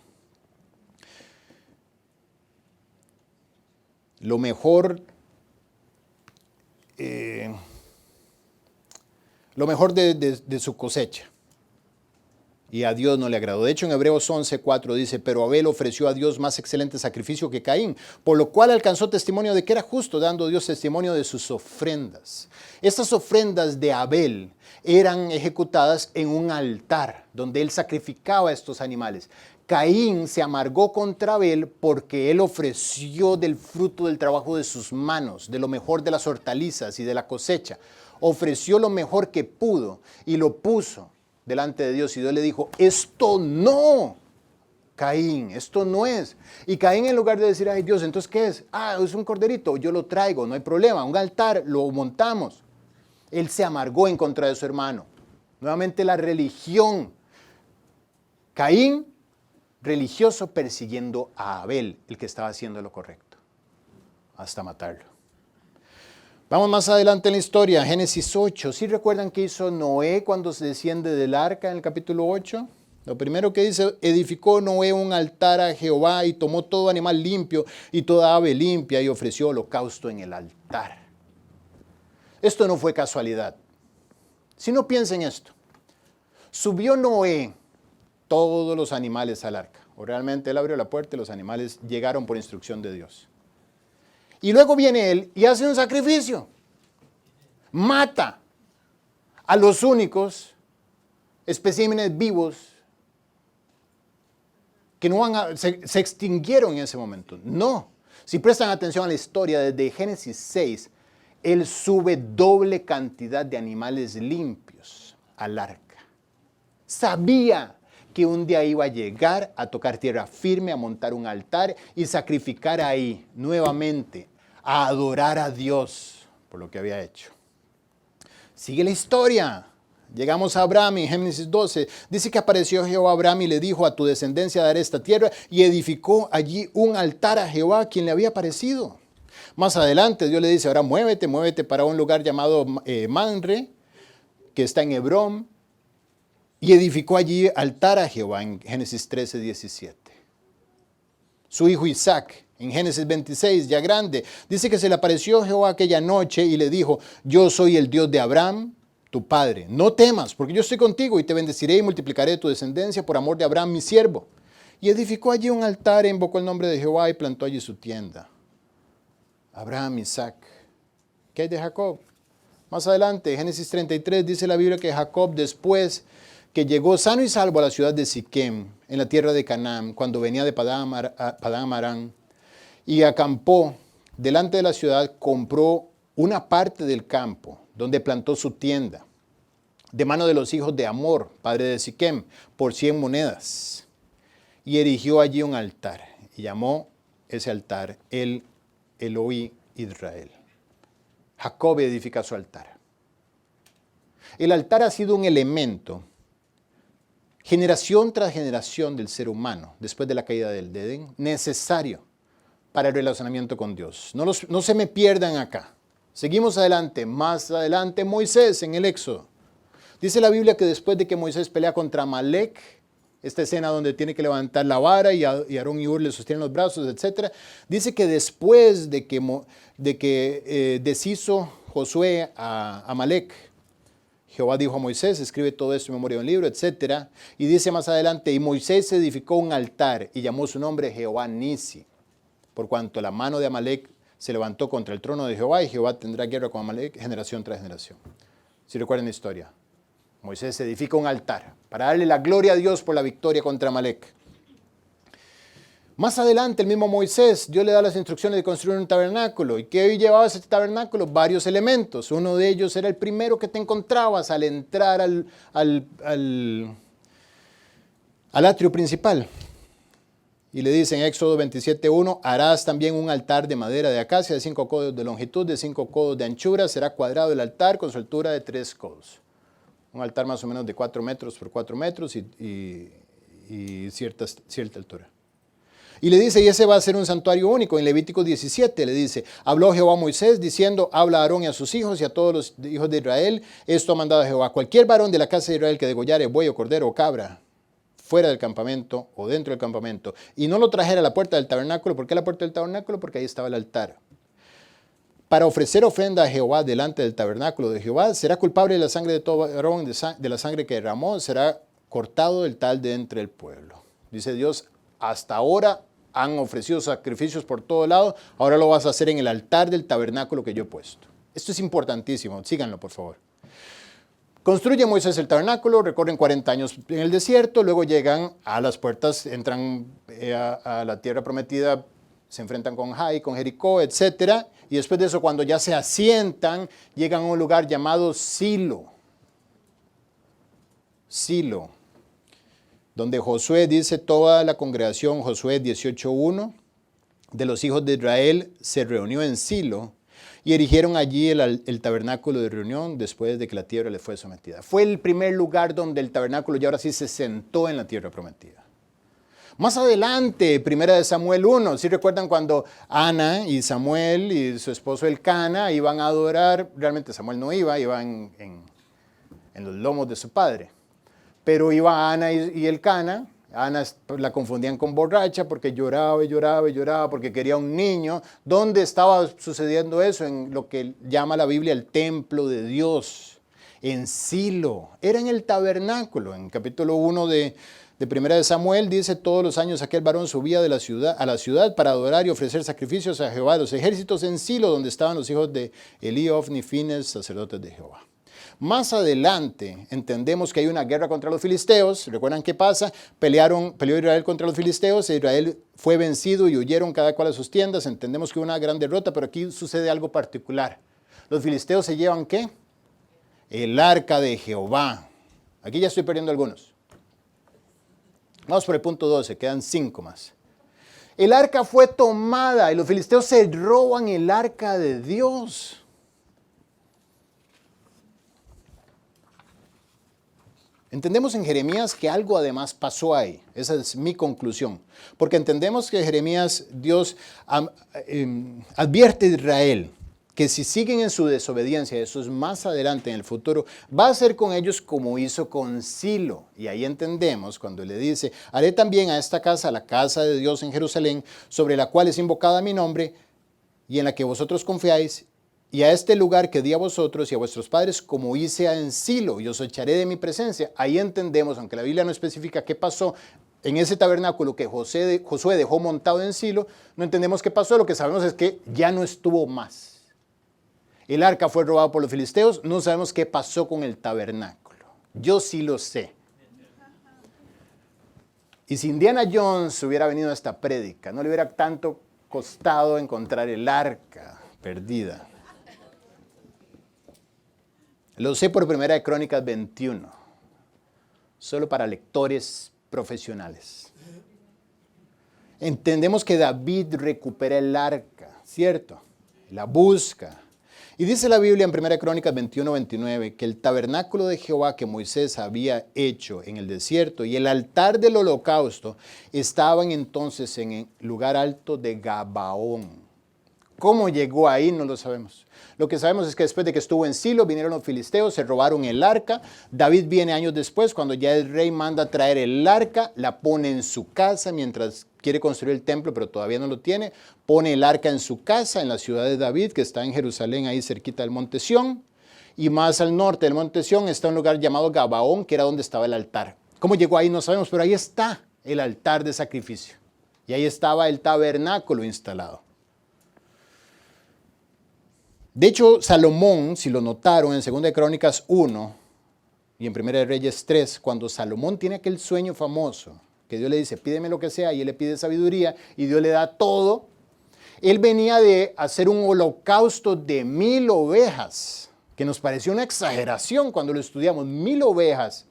Lo mejor de su cosecha. Y a Dios no le agradó. De hecho, en Hebreos 11:4 dice, pero Abel ofreció a Dios más excelente sacrificio que Caín, por lo cual alcanzó testimonio de que era justo, dando Dios testimonio de sus ofrendas. Estas ofrendas de Abel eran ejecutadas en un altar, donde él sacrificaba a estos animales. Caín se amargó contra Abel porque él ofreció del fruto del trabajo de sus manos, de lo mejor de las hortalizas y de la cosecha. Ofreció lo mejor que pudo y lo puso delante de Dios. Y Dios le dijo, esto no, Caín, esto no es. Y Caín, en lugar de decir, ay Dios, entonces ¿qué es? Ah, es un corderito, yo lo traigo, no hay problema, un altar, lo montamos. Él se amargó en contra de su hermano. Nuevamente la religión. Caín, religioso, persiguiendo a Abel, el que estaba haciendo lo correcto, hasta matarlo. Vamos más adelante en la historia, Génesis 8. ¿Sí recuerdan qué hizo Noé cuando se desciende del arca en el capítulo 8? Lo primero que dice, edificó Noé un altar a Jehová y tomó todo animal limpio y toda ave limpia y ofreció holocausto en el altar. Esto no fue casualidad. Si no piensen esto, subió Noé todos los animales al arca. O realmente él abrió la puerta y los animales llegaron por instrucción de Dios. Y luego viene él y hace un sacrificio. Mata a los únicos especímenes vivos que no se extinguieron en ese momento. No. Si prestan atención a la historia, desde Génesis 6, él sube doble cantidad de animales limpios al arca. Sabía que un día iba a llegar a tocar tierra firme, a montar un altar y sacrificar ahí nuevamente, a adorar a Dios por lo que había hecho. Sigue la historia. Llegamos a Abraham en Génesis 12. Dice que apareció Jehová a Abraham y le dijo, a tu descendencia daré esta tierra, y edificó allí un altar a Jehová, quien le había aparecido. Más adelante Dios le dice, ahora muévete para un lugar llamado Manre, que está en Hebrón, y edificó allí altar a Jehová en Génesis 13:17. Su hijo Isaac, en Génesis 26, ya grande, dice que se le apareció Jehová aquella noche y le dijo, yo soy el Dios de Abraham, tu padre. No temas, porque yo estoy contigo y te bendeciré y multiplicaré tu descendencia por amor de Abraham, mi siervo. Y edificó allí un altar, invocó el nombre de Jehová y plantó allí su tienda. Abraham, Isaac. ¿Qué hay de Jacob? Más adelante, Génesis 33, dice la Biblia que Jacob, después que llegó sano y salvo a la ciudad de Siquem, en la tierra de Canaán, cuando venía de Padán Aram, y acampó delante de la ciudad, compró una parte del campo, donde plantó su tienda, de mano de los hijos de Amor, padre de Siquem, por 100 monedas. Y erigió allí un altar, y llamó ese altar el Elohí Israel. Jacob edifica su altar. El altar ha sido un elemento, generación tras generación del ser humano, después de la caída del Edén, necesario para el relacionamiento con Dios. No se me pierdan acá. Seguimos adelante. Más adelante, Moisés en el Éxodo. Dice la Biblia que después de que Moisés pelea contra Amalek, esta escena donde tiene que levantar la vara y Aarón y Hur le sostienen los brazos, etc. Dice que después de que deshizo Josué a Amalek, Jehová dijo a Moisés, escribe todo esto en memoria de un libro, etc. Y dice más adelante, y Moisés edificó un altar y llamó su nombre Jehová Nisi, por cuanto la mano de Amalek se levantó contra el trono de Jehová y Jehová tendrá guerra con Amalek generación tras generación. Si recuerdan la historia, Moisés edifica un altar para darle la gloria a Dios por la victoria contra Amalek. Más adelante, el mismo Moisés, Dios le da las instrucciones de construir un tabernáculo. ¿Y qué llevaba ese tabernáculo? Varios elementos. Uno de ellos era el primero que te encontrabas al entrar al atrio principal. Y le dice en Éxodo 27:1, harás también un altar de madera de acacia de 5 codos de longitud, de 5 codos de anchura. Será cuadrado el altar con su altura de 3 codos. Un altar más o menos de 4 metros por 4 metros y cierta altura. Y le dice, y ese va a ser un santuario único. En Levítico 17 le dice, habló Jehová a Moisés diciendo, habla a Aarón y a sus hijos y a todos los hijos de Israel. Esto ha mandado Jehová. Cualquier varón de la casa de Israel que degollare buey o cordero o cabra fuera del campamento o dentro del campamento y no lo trajera a la puerta del tabernáculo. ¿Por qué la puerta del tabernáculo? Porque ahí estaba el altar. Para ofrecer ofrenda a Jehová delante del tabernáculo de Jehová, será culpable de la sangre de todo varón, de la sangre que derramó, será cortado del tal de entre el pueblo. Dice Dios, hasta ahora han ofrecido sacrificios por todo lado, ahora lo vas a hacer en el altar del tabernáculo que yo he puesto. Esto es importantísimo, síganlo por favor. Construye Moisés el tabernáculo, recorren 40 años en el desierto, luego llegan a las puertas, entran a la tierra prometida, se enfrentan con Jai, con Jericó, etc. Y después de eso, cuando ya se asientan, llegan a un lugar llamado Silo. Silo. Donde Josué dice, toda la congregación, Josué 18:1, de los hijos de Israel se reunió en Silo y erigieron allí el tabernáculo de reunión después de que la tierra le fue sometida. Fue el primer lugar donde el tabernáculo ya ahora sí se sentó en la tierra prometida. Más adelante, 1 Samuel 1, ¿sí recuerdan cuando Ana y Samuel y su esposo Elcana iban a adorar? Realmente Samuel no iba en los lomos de su padre. Pero iba Ana y Elcana. Ana la confundían con borracha porque lloraba y lloraba y lloraba porque quería un niño. ¿Dónde estaba sucediendo eso? En lo que llama la Biblia el templo de Dios. En Silo. Era en el tabernáculo. En capítulo 1 de 1 Samuel dice, todos los años aquel varón subía a la ciudad para adorar y ofrecer sacrificios a Jehová de los ejércitos en Silo, donde estaban los hijos de Elí, Ofni y Fines, sacerdotes de Jehová. Más adelante entendemos que hay una guerra contra los filisteos. ¿Recuerdan qué pasa? Peleó Israel contra los filisteos e Israel fue vencido y huyeron cada cual a sus tiendas. Entendemos que hubo una gran derrota, pero aquí sucede algo particular. Los filisteos se llevan ¿qué? El arca de Jehová. Aquí ya estoy perdiendo algunos. Vamos por el punto 12, quedan 5 más. El arca fue tomada y los filisteos se roban el arca de Dios. Entendemos en Jeremías que algo además pasó ahí. Esa es mi conclusión. Porque entendemos que Jeremías, Dios advierte a Israel que si siguen en su desobediencia, eso es más adelante en el futuro, va a ser con ellos como hizo con Silo. Y ahí entendemos cuando le dice, haré también a esta casa, la casa de Dios en Jerusalén, sobre la cual es invocada mi nombre y en la que vosotros confiáis, y a este lugar que di a vosotros y a vuestros padres como hice en Silo, y os echaré de mi presencia. Ahí entendemos, aunque la Biblia no especifica qué pasó en ese tabernáculo que Josué dejó montado en Silo, no entendemos qué pasó, lo que sabemos es que ya no estuvo más. El arca fue robado por los filisteos, no sabemos qué pasó con el tabernáculo. Yo sí lo sé. Y si Indiana Jones hubiera venido a esta prédica, no le hubiera tanto costado encontrar el arca perdida. Lo sé por 1 Crónicas 21, solo para lectores profesionales. Entendemos que David recupera el arca, ¿cierto? La busca. Y dice la Biblia en 1 Crónicas 21, 29, que el tabernáculo de Jehová que Moisés había hecho en el desierto y el altar del holocausto estaban entonces en el lugar alto de Gabaón. ¿Cómo llegó ahí? No lo sabemos. Lo que sabemos es que después de que estuvo en Silo, vinieron los filisteos, se robaron el arca. David viene años después, cuando ya el rey manda a traer el arca, la pone en su casa mientras quiere construir el templo, pero todavía no lo tiene. Pone el arca en su casa, en la ciudad de David, que está en Jerusalén, ahí cerquita del monte Sión. y más al norte del monte Sión está un lugar llamado Gabaón, que era donde estaba el altar. ¿Cómo llegó ahí? No sabemos, pero ahí está el altar de sacrificio. Y ahí estaba el tabernáculo instalado. De hecho, Salomón, si lo notaron en 2 de Crónicas 1 y en 1 de Reyes 3, cuando Salomón tiene aquel sueño famoso, que Dios le dice, pídeme lo que sea, y él le pide sabiduría, y Dios le da todo, él venía de hacer un holocausto de 1000 ovejas, que nos pareció una exageración cuando lo estudiamos, 1000 ovejas,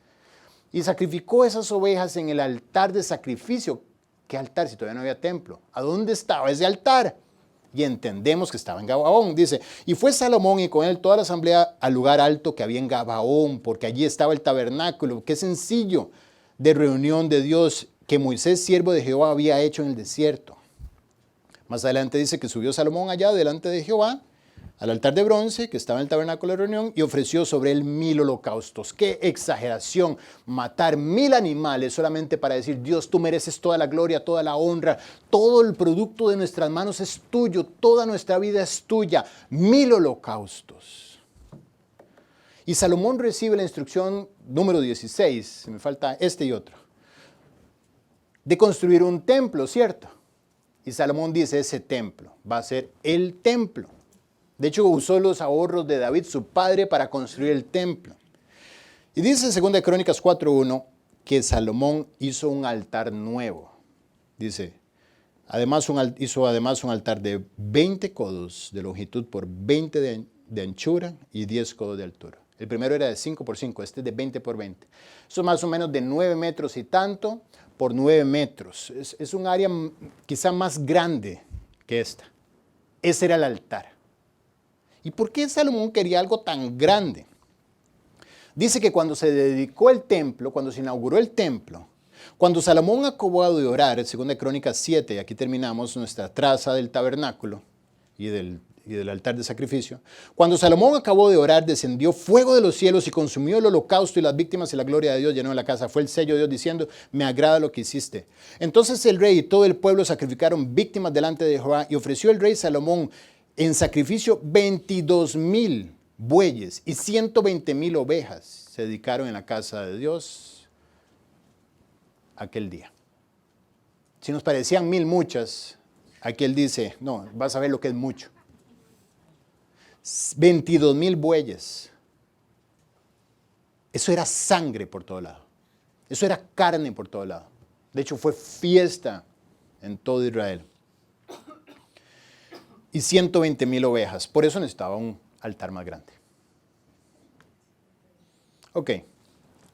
y sacrificó esas ovejas en el altar de sacrificio. ¿Qué altar si todavía no había templo? ¿A dónde estaba ese altar? Y entendemos que estaba en Gabaón. Dice, y fue Salomón y con él toda la asamblea al lugar alto que había en Gabaón, porque allí estaba el tabernáculo, que sencillo de reunión de Dios, que Moisés, siervo de Jehová, había hecho en el desierto. Más adelante dice que subió Salomón allá delante de Jehová, al altar de bronce que estaba en el tabernáculo de reunión, y ofreció sobre él 1000 holocaustos. ¡Qué exageración! Matar 1000 animales solamente para decir, Dios, tú mereces toda la gloria, toda la honra, todo el producto de nuestras manos es tuyo, toda nuestra vida es tuya. 1000 holocaustos. Y Salomón recibe la instrucción número 16, me falta este y otro, de construir un templo, ¿cierto? Y Salomón dice, ese templo va a ser el templo. De hecho, usó los ahorros de David, su padre, para construir el templo. Y dice en 2 Crónicas 4:1 que Salomón hizo un altar nuevo. Dice, hizo además un altar de 20 codos de longitud por 20 de anchura y 10 codos de altura. El primero era de 5 por 5, este es de 20 por 20. Eso es más o menos de 9 metros y tanto por 9 metros. Es un área quizá más grande que esta. Ese era el altar. ¿Y por qué Salomón quería algo tan grande? Dice que cuando se dedicó el templo, cuando se inauguró el templo, cuando Salomón acabó de orar, en 2 Crónicas 7, y aquí terminamos nuestra traza del tabernáculo y del altar de sacrificio, cuando Salomón acabó de orar, descendió fuego de los cielos y consumió el holocausto y las víctimas y la gloria de Dios llenó la casa. Fue el sello de Dios diciendo, me agrada lo que hiciste. Entonces el rey y todo el pueblo sacrificaron víctimas delante de Jehová y ofreció el rey Salomón en sacrificio 22,000 bueyes y 120,000 ovejas se dedicaron en la casa de Dios aquel día. Si nos parecían 1000 muchas, aquí él dice, no, vas a ver lo que es mucho. 22,000 bueyes. Eso era sangre por todo lado. Eso era carne por todo lado. De hecho, fue fiesta en todo Israel. Y 120,000 ovejas. Por eso necesitaba un altar más grande. Ok,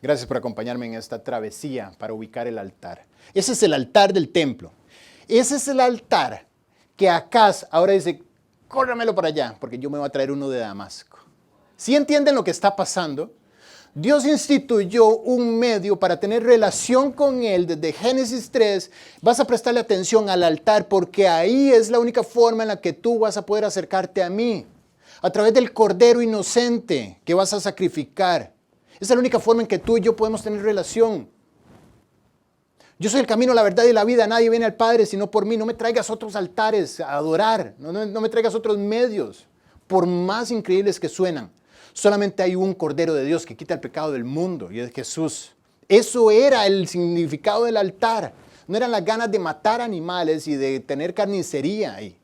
gracias por acompañarme en esta travesía para ubicar el altar. Ese es el altar del templo. Ese es el altar que Acaz ahora dice, córramelo para allá, porque yo me voy a traer uno de Damasco. ¿Sí entienden lo que está pasando? Dios instituyó un medio para tener relación con Él desde Génesis 3. Vas a prestarle atención al altar porque ahí es la única forma en la que tú vas a poder acercarte a mí. A través del cordero inocente que vas a sacrificar. Esa es la única forma en que tú y yo podemos tener relación. Yo soy el camino, la verdad y la vida. Nadie viene al Padre sino por mí. No me traigas otros altares a adorar. No me traigas otros medios, por más increíbles que suenan. Solamente hay un Cordero de Dios que quita el pecado del mundo y es Jesús. Eso era el significado del altar. No eran las ganas de matar animales y de tener carnicería ahí.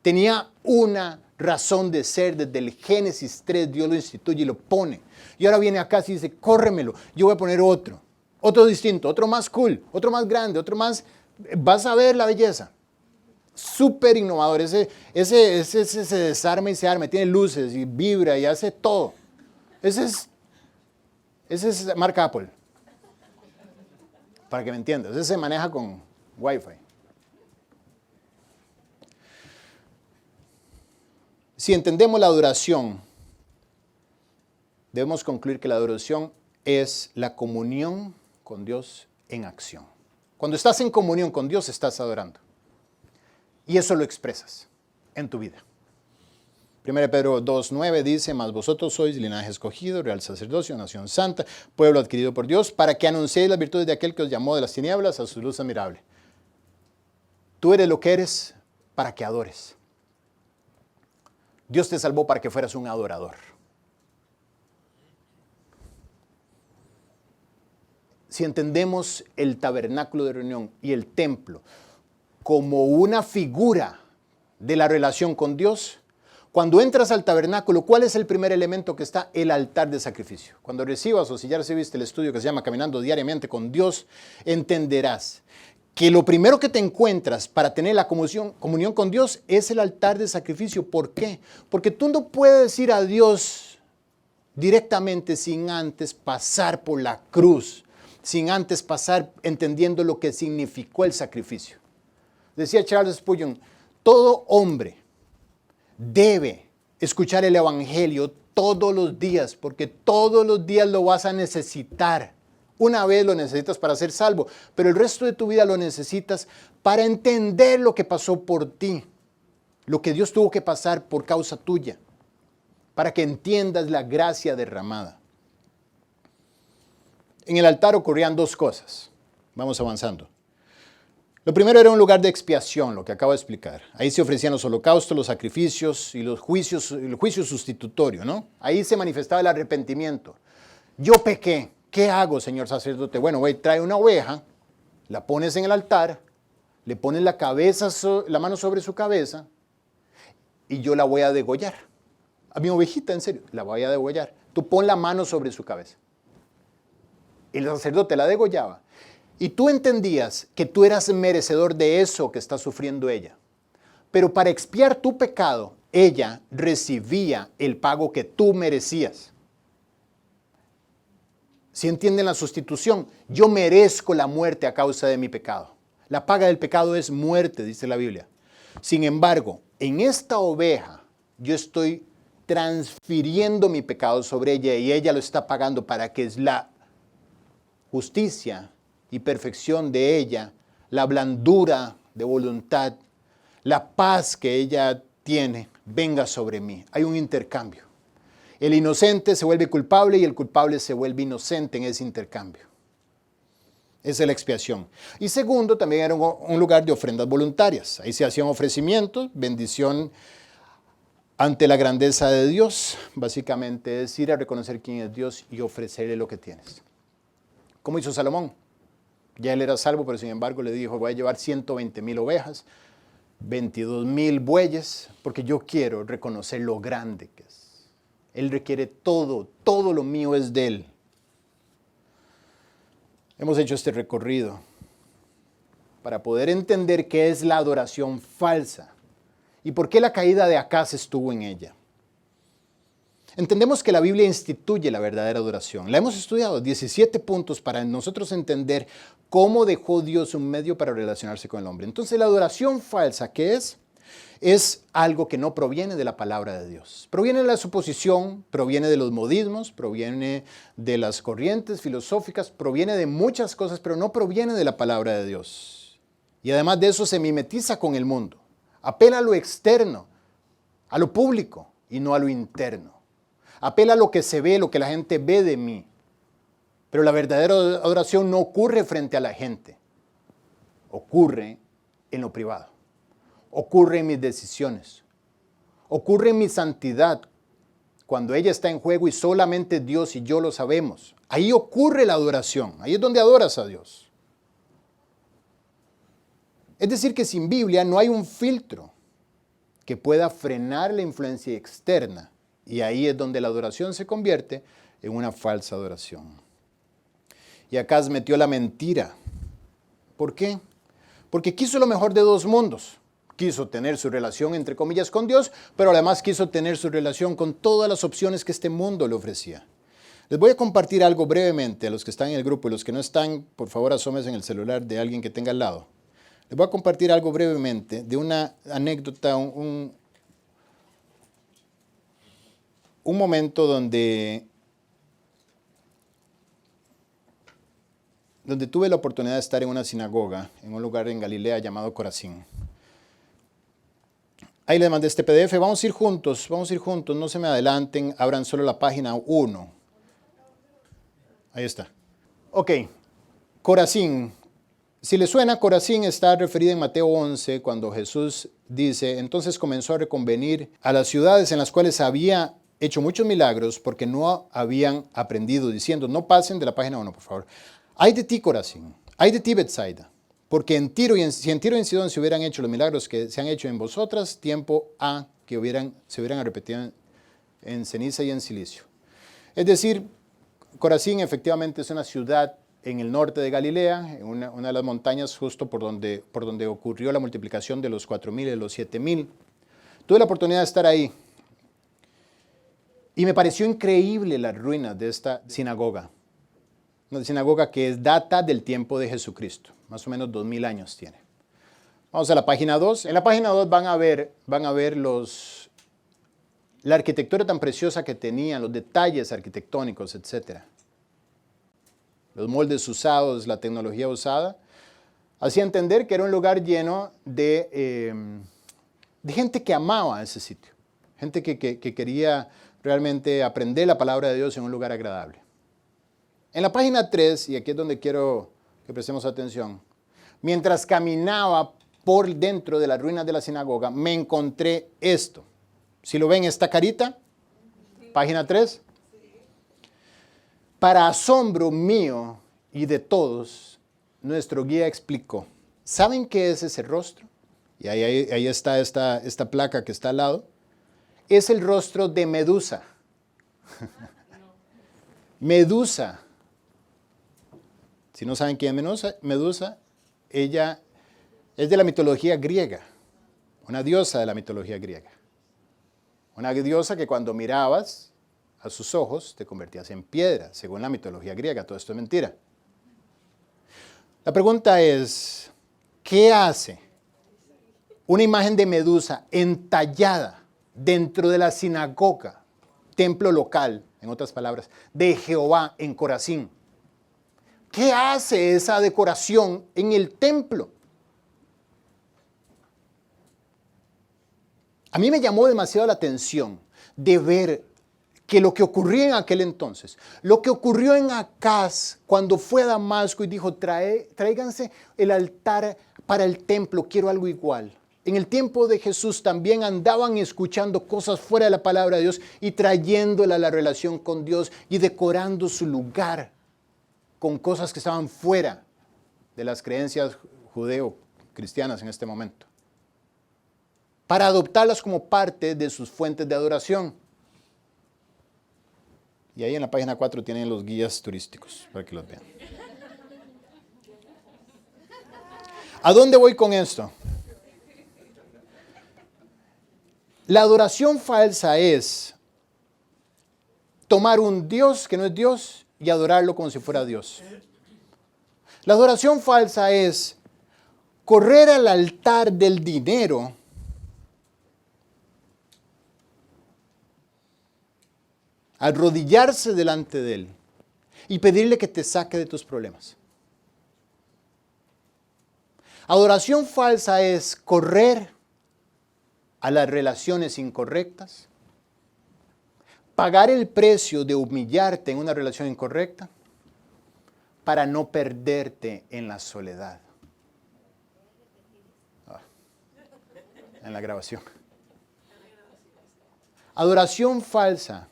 Tenía una razón de ser. Desde el Génesis 3 Dios lo instituye y lo pone. Y ahora viene acá y dice, córremelo, yo voy a poner otro. Otro distinto, otro más cool, otro más grande, otro más... Vas a ver la belleza. Súper innovador, ese se desarma y se arma, tiene luces y vibra y hace todo. Ese es marca Apple, para que me entiendas, ese se maneja con Wi-Fi. Si entendemos la adoración, debemos concluir que la adoración es la comunión con Dios en acción. Cuando estás en comunión con Dios, estás adorando. Y eso lo expresas en tu vida. 1 Pedro 2:9 dice, mas vosotros sois linaje escogido, real sacerdocio, nación santa, pueblo adquirido por Dios, para que anunciéis las virtudes de aquel que os llamó de las tinieblas a su luz admirable. Tú eres lo que eres para que adores. Dios te salvó para que fueras un adorador. si entendemos el tabernáculo de reunión y el templo como una figura de la relación con Dios, cuando entras al tabernáculo, ¿cuál es el primer elemento que está? El altar de sacrificio. Cuando recibas, o si ya recibiste el estudio que se llama Caminando Diariamente con Dios, entenderás que lo primero que te encuentras para tener la comunión con Dios es el altar de sacrificio. ¿Por qué? Porque tú no puedes ir a Dios directamente sin antes pasar por la cruz, sin antes pasar entendiendo lo que significó el sacrificio. Decía Charles Spurgeon, todo hombre debe escuchar el evangelio todos los días, porque todos los días lo vas a necesitar. Una vez lo necesitas para ser salvo, pero el resto de tu vida lo necesitas para entender lo que pasó por ti, lo que Dios tuvo que pasar por causa tuya, para que entiendas la gracia derramada. En el altar ocurrían dos cosas. Vamos avanzando. Lo primero era un lugar de expiación, lo que acabo de explicar. Ahí se ofrecían los holocaustos, los sacrificios y los juicios, el juicio sustitutorio, ¿no? Ahí se manifestaba el arrepentimiento. Yo pequé. ¿Qué hago, señor sacerdote? Bueno, trae una oveja, la pones en el altar, le pones la mano sobre su cabeza y yo la voy a degollar. A mi ovejita, en serio, la voy a degollar. Tú pon la mano sobre su cabeza. El sacerdote la degollaba. Y tú entendías que tú eras merecedor de eso que está sufriendo ella. Pero para expiar tu pecado, ella recibía el pago que tú merecías. ¿Sí entienden la sustitución? Yo merezco la muerte a causa de mi pecado. La paga del pecado es muerte, dice la Biblia. Sin embargo, en esta oveja yo estoy transfiriendo mi pecado sobre ella y ella lo está pagando para que es la justicia y perfección de ella, la blandura de voluntad, la paz que ella tiene, venga sobre mí. Hay un intercambio. El inocente se vuelve culpable y el culpable se vuelve inocente en ese intercambio. Esa es la expiación. Y segundo, también era un lugar de ofrendas voluntarias. Ahí se hacían ofrecimientos, bendición ante la grandeza de Dios. Básicamente es ir a reconocer quién es Dios y ofrecerle lo que tienes. ¿Cómo hizo Salomón? Ya él era salvo, pero sin embargo le dijo, voy a llevar 120,000 ovejas, 22,000 bueyes, porque yo quiero reconocer lo grande que es. Él requiere todo lo mío es de Él. Hemos hecho este recorrido para poder entender qué es la adoración falsa y por qué la caída de Acaz estuvo en ella. Entendemos que la Biblia instituye la verdadera adoración. La hemos estudiado, 17 puntos para nosotros entender cómo dejó Dios un medio para relacionarse con el hombre. Entonces, la adoración falsa, ¿qué es? Es algo que no proviene de la palabra de Dios. Proviene de la suposición, proviene de los modismos, proviene de las corrientes filosóficas, proviene de muchas cosas, pero no proviene de la palabra de Dios. Y además de eso se mimetiza con el mundo. Apela a lo externo, a lo público y no a lo interno. Apela a lo que se ve, lo que la gente ve de mí. Pero la verdadera adoración no ocurre frente a la gente. Ocurre en lo privado. Ocurre en mis decisiones. Ocurre en mi santidad. Cuando ella está en juego y solamente Dios y yo lo sabemos. Ahí ocurre la adoración. Ahí es donde adoras a Dios. Es decir, que sin Biblia no hay un filtro que pueda frenar la influencia externa. Y ahí es donde la adoración se convierte en una falsa adoración. Y Acaz metió la mentira. ¿Por qué? Porque quiso lo mejor de dos mundos. Quiso tener su relación, entre comillas, con Dios, pero además quiso tener su relación con todas las opciones que este mundo le ofrecía. Les voy a compartir algo brevemente a los que están en el grupo y los que no están, por favor asómense en el celular de alguien que tenga al lado. Les voy a compartir algo brevemente de una anécdota, un momento donde tuve la oportunidad de estar en una sinagoga, en un lugar en Galilea llamado Corazín. Ahí les mandé este PDF, vamos a ir juntos, no se me adelanten, abran solo la página 1. Ahí está. Ok, Corazín. Si les suena, Corazín está referida en Mateo 11, cuando Jesús dice, entonces comenzó a reconvenir a las ciudades en las cuales había hecho muchos milagros porque no habían aprendido, diciendo, no pasen de la página 1, por favor. Ay de ti, Corazín, ay de ti, Betsaida, porque si en Tiro y en Sidón se hubieran hecho los milagros que se han hecho en vosotras, tiempo ha que se hubieran arrepentido en ceniza y en silicio. Es decir, Corazín efectivamente es una ciudad en el norte de Galilea, en una de las montañas justo por donde ocurrió la multiplicación de los 4,000 y de los 7,000. Tuve la oportunidad de estar ahí y me pareció increíble las ruinas de esta sinagoga. Una sinagoga que data del tiempo de Jesucristo, más o menos 2,000 años tiene. Vamos a la página 2. En la página 2 van a ver la arquitectura tan preciosa que tenían, los detalles arquitectónicos, etc. Los moldes usados, la tecnología usada, hacía entender que era un lugar lleno de gente que amaba ese sitio, gente que quería realmente aprender la palabra de Dios en un lugar agradable. En la página 3, y aquí es donde quiero que prestemos atención, mientras caminaba por dentro de las ruinas de la sinagoga, me encontré esto. Si lo ven, esta carita, página 3. Para asombro mío y de todos, nuestro guía explicó. ¿Saben qué es ese rostro? Y ahí está esta placa que está al lado. Es el rostro de Medusa. Medusa. Si no saben quién es Medusa, ella es de la mitología griega, una diosa de la mitología griega. Una diosa que cuando mirabas a sus ojos te convertías en piedra, según la mitología griega. Todo esto es mentira. La pregunta es, ¿qué hace una imagen de Medusa entallada dentro de la sinagoga, templo local, en otras palabras, de Jehová en Corazín? ¿Qué hace esa decoración en el templo? A mí me llamó demasiado la atención de ver que lo que ocurría en aquel entonces, lo que ocurrió en Acaz cuando fue a Damasco y dijo, tráiganse el altar para el templo, quiero algo igual. En el tiempo de Jesús también andaban escuchando cosas fuera de la palabra de Dios y trayéndola a la relación con Dios y decorando su lugar con cosas que estaban fuera de las creencias judeo-cristianas en este momento, para adoptarlas como parte de sus fuentes de adoración. Y ahí en la página 4 tienen los guías turísticos, para que los vean. ¿A dónde voy con esto? La adoración falsa es tomar un Dios que no es Dios y adorarlo como si fuera Dios. La adoración falsa es correr al altar del dinero arrodillarse delante de Él y pedirle que te saque de tus problemas. Adoración falsa es correr a las relaciones incorrectas, pagar el precio de humillarte en una relación incorrecta para no perderte en la soledad. En la grabación. Adoración falsa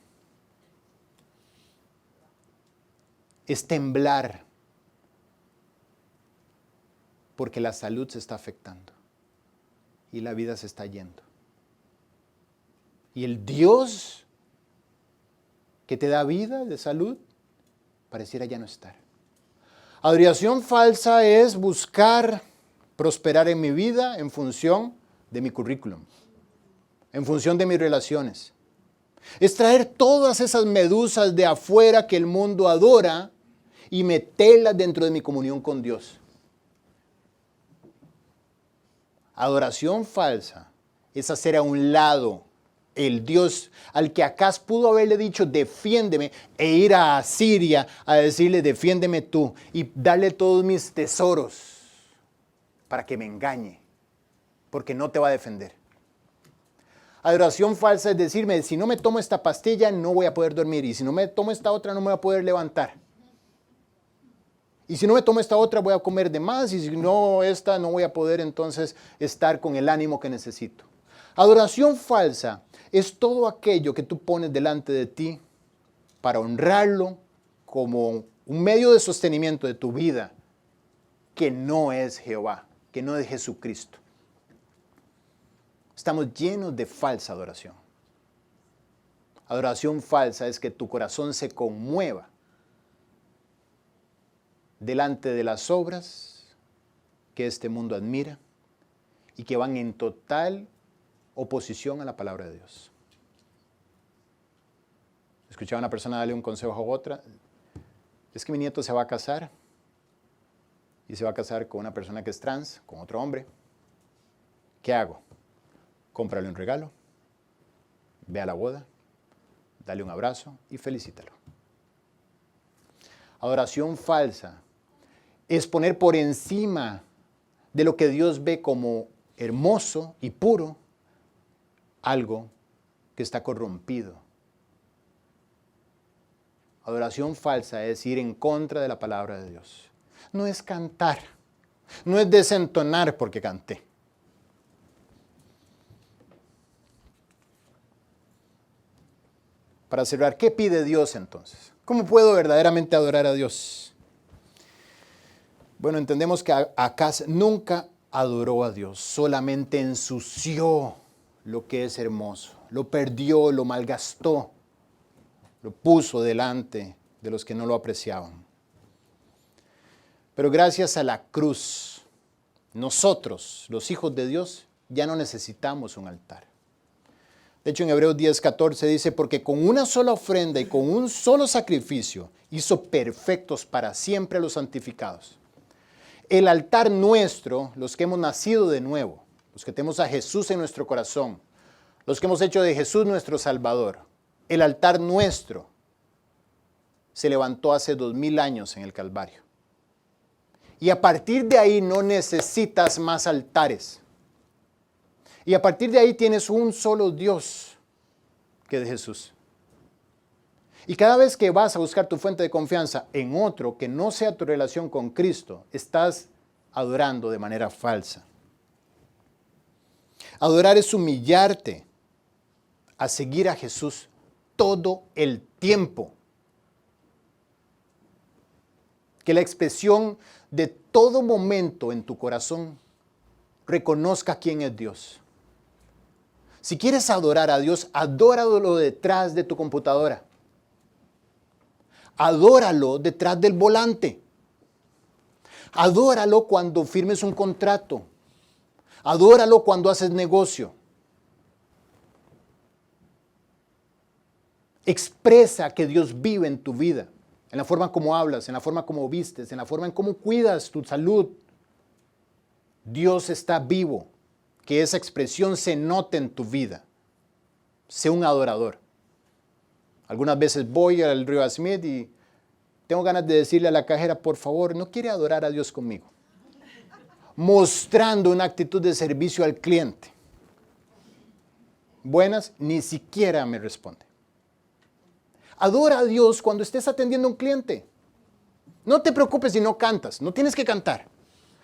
es temblar porque la salud se está afectando y la vida se está yendo. Y el Dios que te da vida de salud pareciera ya no estar. Adoración falsa es buscar prosperar en mi vida en función de mi currículum, en función de mis relaciones. Es traer todas esas medusas de afuera que el mundo adora y meterlas dentro de mi comunión con Dios. Adoración falsa es hacer a un lado el Dios al que Acaz pudo haberle dicho, defiéndeme, e ir a Siria a decirle, defiéndeme tú, y darle todos mis tesoros para que me engañe, porque no te va a defender. Adoración falsa es decirme, si no me tomo esta pastilla no voy a poder dormir, y si no me tomo esta otra no me voy a poder levantar. Y si no me tomo esta otra voy a comer de más, y si no esta no voy a poder entonces estar con el ánimo que necesito. Adoración falsa es todo aquello que tú pones delante de ti para honrarlo como un medio de sostenimiento de tu vida que no es Jehová, que no es Jesucristo. Estamos llenos de falsa adoración. Adoración falsa es que tu corazón se conmueva delante de las obras que este mundo admira y que van en total oposición a la palabra de Dios. Escuchaba a una persona darle un consejo a otra. Es que mi nieto se va a casar y se va a casar con una persona que es trans, con otro hombre. ¿Qué hago? Cómprale un regalo, ve a la boda, dale un abrazo y felicítalo. Adoración falsa es poner por encima de lo que Dios ve como hermoso y puro algo que está corrompido. Adoración falsa es ir en contra de la palabra de Dios. No es cantar, no es desentonar porque canté. Para cerrar, ¿qué pide Dios entonces? ¿Cómo puedo verdaderamente adorar a Dios? Bueno, entendemos que Acaz nunca adoró a Dios, solamente ensució lo que es hermoso, lo perdió, lo malgastó, lo puso delante de los que no lo apreciaban. Pero gracias a la cruz, nosotros, los hijos de Dios, ya no necesitamos un altar. De hecho, en Hebreos 10:14 dice, porque con una sola ofrenda y con un solo sacrificio hizo perfectos para siempre a los santificados. El altar nuestro, los que hemos nacido de nuevo, los que tenemos a Jesús en nuestro corazón, los que hemos hecho de Jesús nuestro Salvador, el altar nuestro se levantó hace 2000 años en el Calvario. Y a partir de ahí no necesitas más altares. Y a partir de ahí tienes un solo Dios, que es Jesús. Y cada vez que vas a buscar tu fuente de confianza en otro que no sea tu relación con Cristo, estás adorando de manera falsa. Adorar es humillarte a seguir a Jesús todo el tiempo. Que la expresión de todo momento en tu corazón reconozca quién es Dios. Si quieres adorar a Dios, adóralo detrás de tu computadora. Adóralo detrás del volante. Adóralo cuando firmes un contrato. Adóralo cuando haces negocio. Expresa que Dios vive en tu vida, en la forma como hablas, en la forma como vistes, en la forma en cómo cuidas tu salud. Dios está vivo. Que esa expresión se note en tu vida. Sé un adorador. Algunas veces voy al Río Smith y tengo ganas de decirle a la cajera, por favor, ¿no quiere adorar a Dios conmigo? Mostrando una actitud de servicio al cliente. Buenas, ni siquiera me responde. Adora a Dios cuando estés atendiendo a un cliente. No te preocupes si no cantas, no tienes que cantar.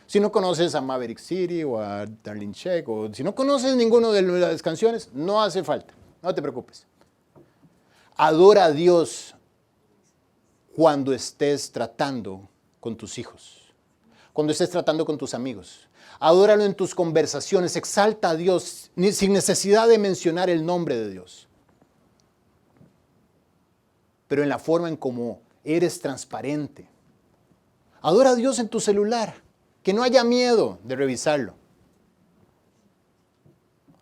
Si no conoces a Maverick City o a Darlene Shek, o si no conoces ninguno de las canciones, no hace falta, no te preocupes. Adora a Dios cuando estés tratando con tus hijos, cuando estés tratando con tus amigos. Adóralo en tus conversaciones, exalta a Dios sin necesidad de mencionar el nombre de Dios. Pero en la forma en cómo eres transparente. Adora a Dios en tu celular. Que no haya miedo de revisarlo.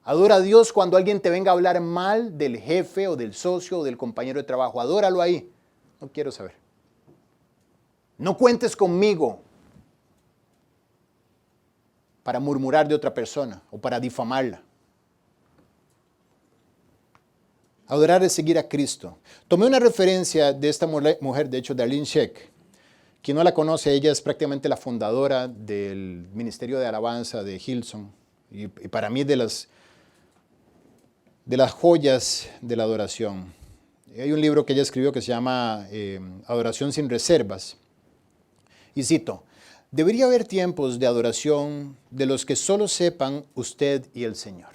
Adora a Dios cuando alguien te venga a hablar mal del jefe o del socio o del compañero de trabajo. Adóralo ahí. No quiero saber. No cuentes conmigo para murmurar de otra persona o para difamarla. Adorar es seguir a Cristo. Tomé una referencia de esta mujer, de hecho, Darlene Shek. Quien no la conoce, ella es prácticamente la fundadora del Ministerio de Alabanza de Hillsong. Y para mí de las joyas de la adoración. Hay un libro que ella escribió que se llama Adoración sin reservas. Y cito, debería haber tiempos de adoración de los que solo sepan usted y el Señor.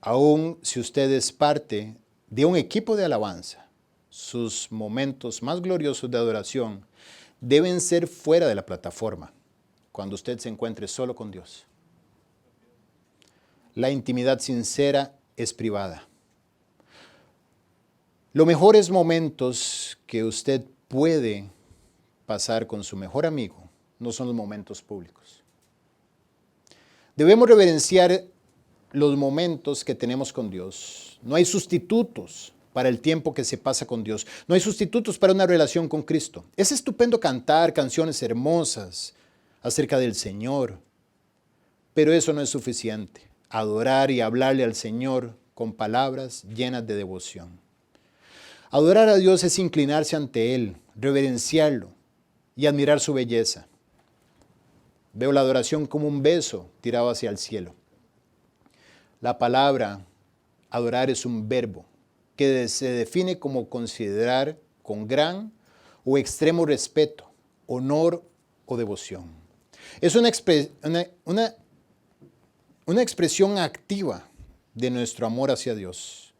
Aun si usted es parte de un equipo de alabanza, sus momentos más gloriosos de adoración deben ser fuera de la plataforma, cuando usted se encuentre solo con Dios. La intimidad sincera es privada. Los mejores momentos que usted puede pasar con su mejor amigo no son los momentos públicos. Debemos reverenciar los momentos que tenemos con Dios. No hay sustitutos para el tiempo que se pasa con Dios. No hay sustitutos para una relación con Cristo. Es estupendo cantar canciones hermosas acerca del Señor, pero eso no es suficiente. Adorar y hablarle al Señor con palabras llenas de devoción. Adorar a Dios es inclinarse ante Él, reverenciarlo y admirar su belleza. Veo la adoración como un beso tirado hacia el cielo. La palabra adorar es un verbo que se define como considerar con gran o extremo respeto, honor o devoción. Es una expresión activa de nuestro amor hacia Dios.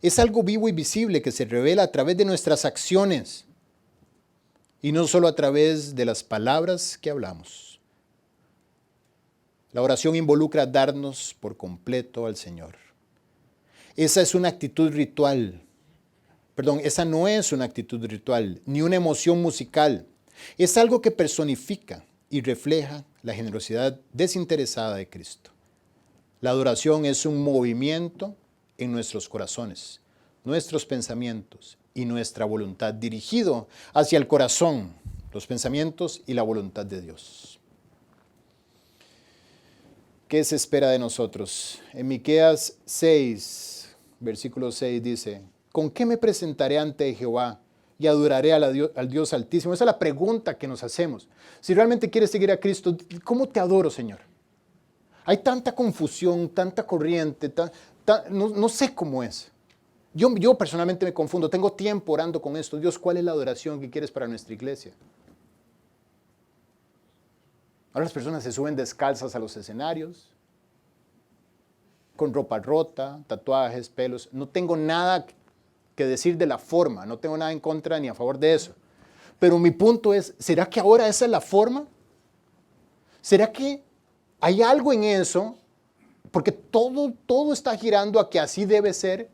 Es algo vivo y visible que se revela a través de nuestras acciones y no solo a través de las palabras que hablamos. La oración involucra darnos por completo al Señor. Esa no es una actitud ritual, ni una emoción musical. Es algo que personifica y refleja la generosidad desinteresada de Cristo. La adoración es un movimiento en nuestros corazones, nuestros pensamientos y nuestra voluntad dirigido hacia el corazón, los pensamientos y la voluntad de Dios. ¿Qué se espera de nosotros? En Miqueas 6, versículo 6 dice, ¿con qué me presentaré ante Jehová y adoraré al Dios Altísimo? Esa es la pregunta que nos hacemos. Si realmente quieres seguir a Cristo, ¿cómo te adoro, Señor? Hay tanta confusión, tanta corriente, no sé cómo es. Yo personalmente me confundo, tengo tiempo orando con esto. Dios, ¿cuál es la adoración que quieres para nuestra iglesia? Ahora las personas se suben descalzas a los escenarios, con ropa rota, tatuajes, pelos. No tengo nada que decir de la forma, no tengo nada en contra ni a favor de eso. Pero mi punto es, ¿será que ahora esa es la forma? ¿Será que hay algo en eso? Porque todo está girando a que así debe ser.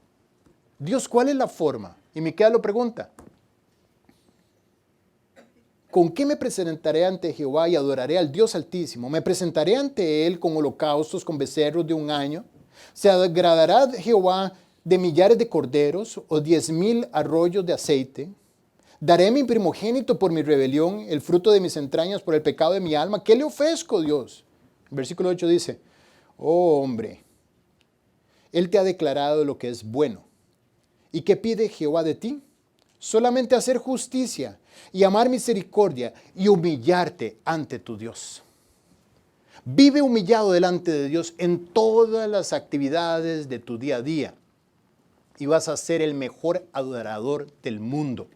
Dios, ¿cuál es la forma? Y Miqueas lo pregunta. ¿Con qué me presentaré ante Jehová y adoraré al Dios Altísimo? ¿Me presentaré ante Él con holocaustos, con becerros de un año? ¿Se agradará Jehová de millares de corderos o 10,000 arroyos de aceite? ¿Daré mi primogénito por mi rebelión, el fruto de mis entrañas por el pecado de mi alma? ¿Qué le ofrezco, Dios? El versículo 8 dice, oh hombre, Él te ha declarado lo que es bueno. ¿Y qué pide Jehová de ti? Solamente hacer justicia y amar misericordia y humillarte ante tu Dios. Vive humillado delante de Dios en todas las actividades de tu día a día y vas a ser el mejor adorador del mundo.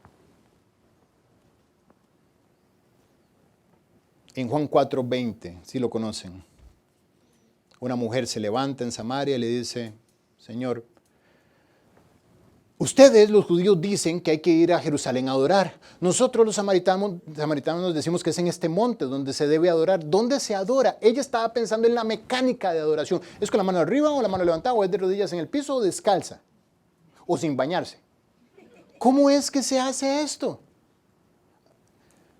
En Juan 4:20, si lo conocen, una mujer se levanta en Samaria y le dice, Señor, ustedes, los judíos, dicen que hay que ir a Jerusalén a adorar. Nosotros, los samaritanos nos decimos que es en este monte donde se debe adorar. ¿Dónde se adora? Ella estaba pensando en la mecánica de adoración. ¿Es con la mano arriba o la mano levantada o es de rodillas en el piso o descalza? O sin bañarse. ¿Cómo es que se hace esto?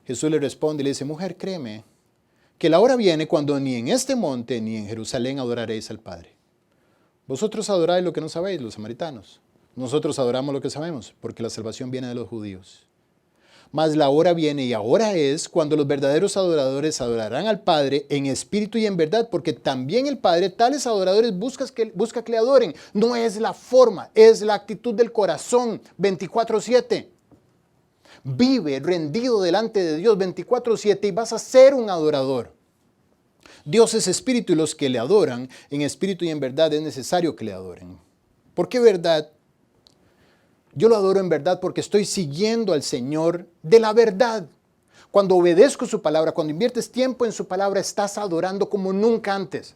Jesús le responde y le dice, mujer, créeme, que la hora viene cuando ni en este monte ni en Jerusalén adoraréis al Padre. Vosotros adoráis lo que no sabéis, los samaritanos. Nosotros adoramos lo que sabemos, porque la salvación viene de los judíos. Mas la hora viene y ahora es cuando los verdaderos adoradores adorarán al Padre en espíritu y en verdad, porque también el Padre tales adoradores busca que le adoren. No es la forma, es la actitud del corazón 24/7. Vive rendido delante de Dios 24/7 y vas a ser un adorador. Dios es espíritu y los que le adoran en espíritu y en verdad es necesario que le adoren. ¿Por qué verdad? Yo lo adoro en verdad porque estoy siguiendo al Señor de la verdad. Cuando obedezco su palabra, cuando inviertes tiempo en su palabra, estás adorando como nunca antes.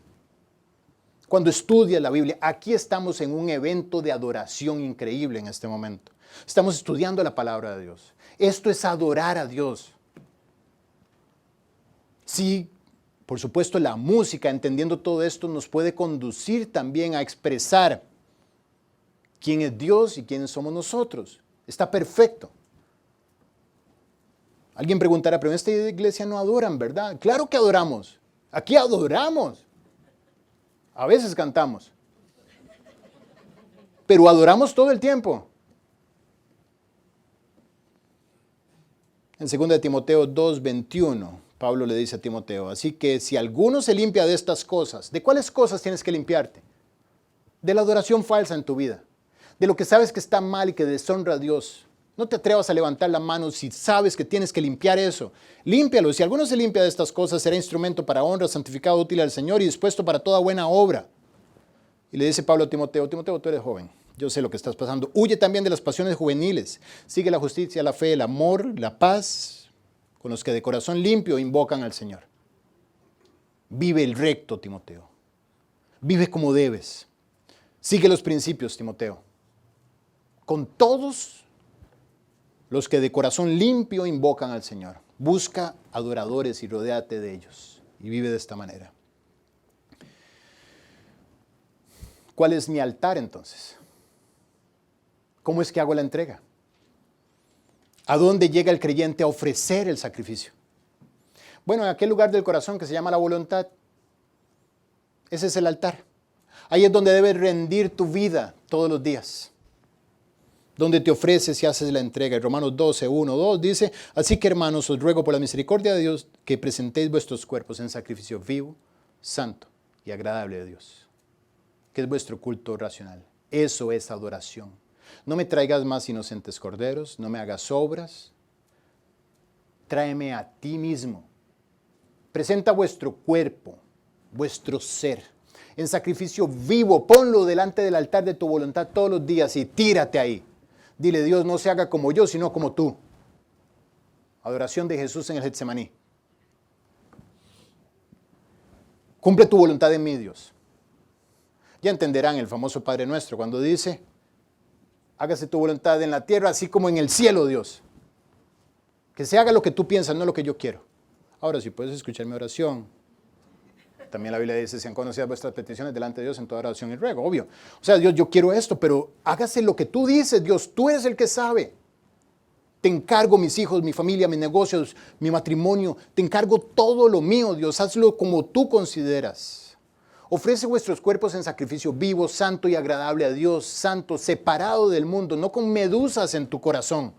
cuando estudias la Biblia, aquí estamos en un evento de adoración increíble en este momento. Estamos estudiando la palabra de Dios. Esto es adorar a Dios. Sí, por supuesto, la música, entendiendo todo esto, nos puede conducir también a expresar quién es Dios y quiénes somos nosotros. Está perfecto. Alguien preguntará, pero en esta iglesia no adoran, ¿verdad? Claro que adoramos. Aquí adoramos. A veces cantamos. Pero adoramos todo el tiempo. En 2 Timoteo 2:21, Pablo le dice a Timoteo, así que si alguno se limpia de estas cosas, ¿de cuáles cosas tienes que limpiarte? De la adoración falsa en tu vida, de lo que sabes que está mal y que deshonra a Dios. No te atrevas a levantar la mano si sabes que tienes que limpiar eso. Límpialo. Si alguno se limpia de estas cosas, será instrumento para honra, santificado, útil al Señor y dispuesto para toda buena obra. Y le dice Pablo a Timoteo, Timoteo, tú eres joven. Yo sé lo que estás pasando. Huye también de las pasiones juveniles. Sigue la justicia, la fe, el amor, la paz, con los que de corazón limpio invocan al Señor. Vive el recto, Timoteo. Vive como debes. Sigue los principios, Timoteo. Con todos los que de corazón limpio invocan al Señor. Busca adoradores y rodéate de ellos. Y vive de esta manera. ¿Cuál es mi altar entonces? ¿Cómo es que hago la entrega? ¿A dónde llega el creyente a ofrecer el sacrificio? Bueno, en aquel lugar del corazón que se llama la voluntad. Ese es el altar. Ahí es donde debes rendir tu vida todos los días. Donde te ofreces y haces la entrega. En Romanos 12, 1, 2 dice, así que hermanos, os ruego por la misericordia de Dios que presentéis vuestros cuerpos en sacrificio vivo, santo y agradable a Dios, que es vuestro culto racional. Eso es adoración. No me traigas más inocentes corderos, no me hagas obras. Tráeme a ti mismo. Presenta vuestro cuerpo, vuestro ser, en sacrificio vivo. Ponlo delante del altar de tu voluntad todos los días y tírate ahí. Dile, Dios, no se haga como yo, sino como tú. Adoración de Jesús en el Getsemaní. Cumple tu voluntad en mí, Dios. Ya entenderán el famoso Padre Nuestro cuando dice, hágase tu voluntad en la tierra, así como en el cielo, Dios. Que se haga lo que tú piensas, no lo que yo quiero. Ahora, si puedes escuchar mi oración. También la Biblia dice, sean conocidas vuestras peticiones delante de Dios en toda oración y ruego, obvio. O sea, Dios, yo quiero esto, pero hágase lo que tú dices, Dios, tú eres el que sabe. Te encargo mis hijos, mi familia, mis negocios, mi matrimonio. Te encargo todo lo mío, Dios, hazlo como tú consideras. Ofrece vuestros cuerpos en sacrificio vivo, santo y agradable a Dios, santo, separado del mundo, no con medusas en tu corazón.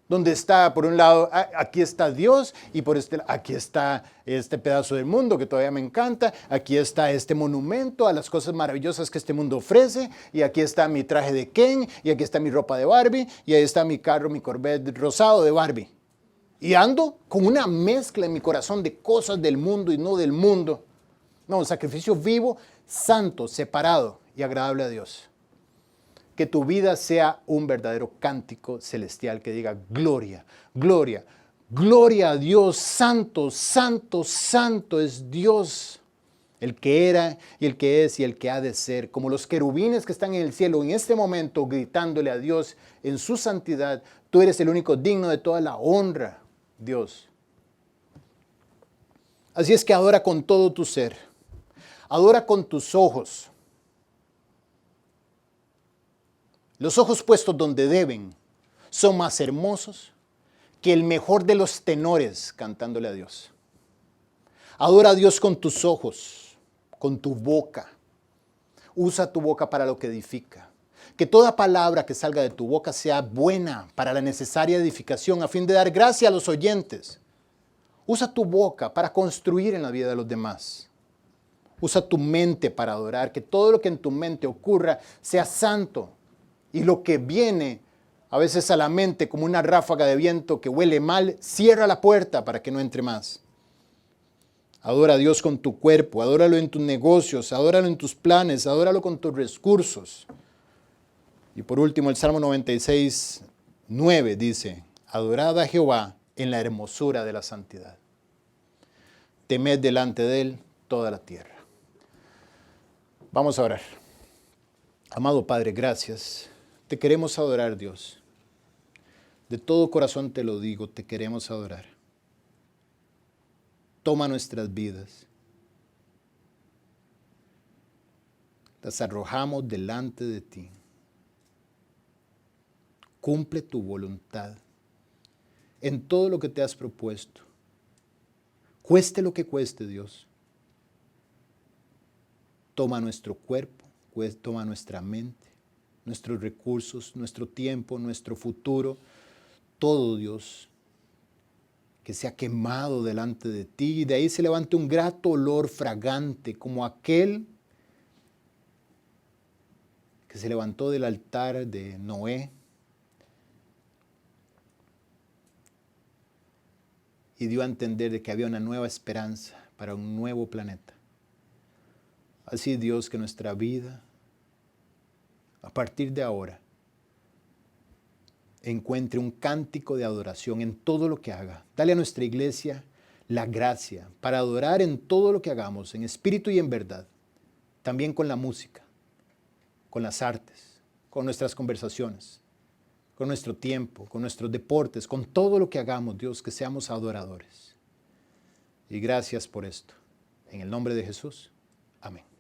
Donde está, por un lado, aquí está Dios y por aquí está este pedazo del mundo que todavía me encanta. Aquí está este monumento a las cosas maravillosas que este mundo ofrece. Y aquí está mi traje de Ken y aquí está mi ropa de Barbie y ahí está mi carro, mi Corvette rosado de Barbie. Y ando con una mezcla en mi corazón de cosas del mundo y no del mundo. No, un sacrificio vivo, santo, separado y agradable a Dios. Que tu vida sea un verdadero cántico celestial que diga gloria, gloria, gloria a Dios, santo, santo, santo es Dios, el que era y el que es y el que ha de ser, como los querubines que están en el cielo en este momento gritándole a Dios en su santidad, tú eres el único digno de toda la honra, Dios. Así es que adora con todo tu ser, adora con tus ojos. Los ojos puestos donde deben son más hermosos que el mejor de los tenores cantándole a Dios. Adora a Dios con tus ojos, con tu boca. Usa tu boca para lo que edifica. Que toda palabra que salga de tu boca sea buena para la necesaria edificación a fin de dar gracia a los oyentes. Usa tu boca para construir en la vida de los demás. Usa tu mente para adorar. Que todo lo que en tu mente ocurra sea santo. Y lo que viene a veces a la mente como una ráfaga de viento que huele mal, cierra la puerta para que no entre más. Adora a Dios con tu cuerpo, adóralo en tus negocios, adóralo en tus planes, adóralo con tus recursos. Y por último, el Salmo 96, 9 dice, adorad a Jehová en la hermosura de la santidad. Temed delante de él toda la tierra. Vamos a orar. Amado Padre, gracias. Te queremos adorar, Dios. De todo corazón te lo digo, te queremos adorar. Toma nuestras vidas. Las arrojamos delante de ti. Cumple tu voluntad en todo lo que te has propuesto. Cueste lo que cueste, Dios. Toma nuestro cuerpo, toma nuestra mente, nuestros recursos, nuestro tiempo, nuestro futuro, todo, Dios, que sea quemado delante de ti y de ahí se levante un grato olor fragante como aquel que se levantó del altar de Noé y dio a entender de que había una nueva esperanza para un nuevo planeta. Así, Dios, que nuestra vida, a partir de ahora, encuentre un cántico de adoración en todo lo que haga. Dale a nuestra iglesia la gracia para adorar en todo lo que hagamos, en espíritu y en verdad. También con la música, con las artes, con nuestras conversaciones, con nuestro tiempo, con nuestros deportes, con todo lo que hagamos, Dios, que seamos adoradores. Y gracias por esto. En el nombre de Jesús. Amén.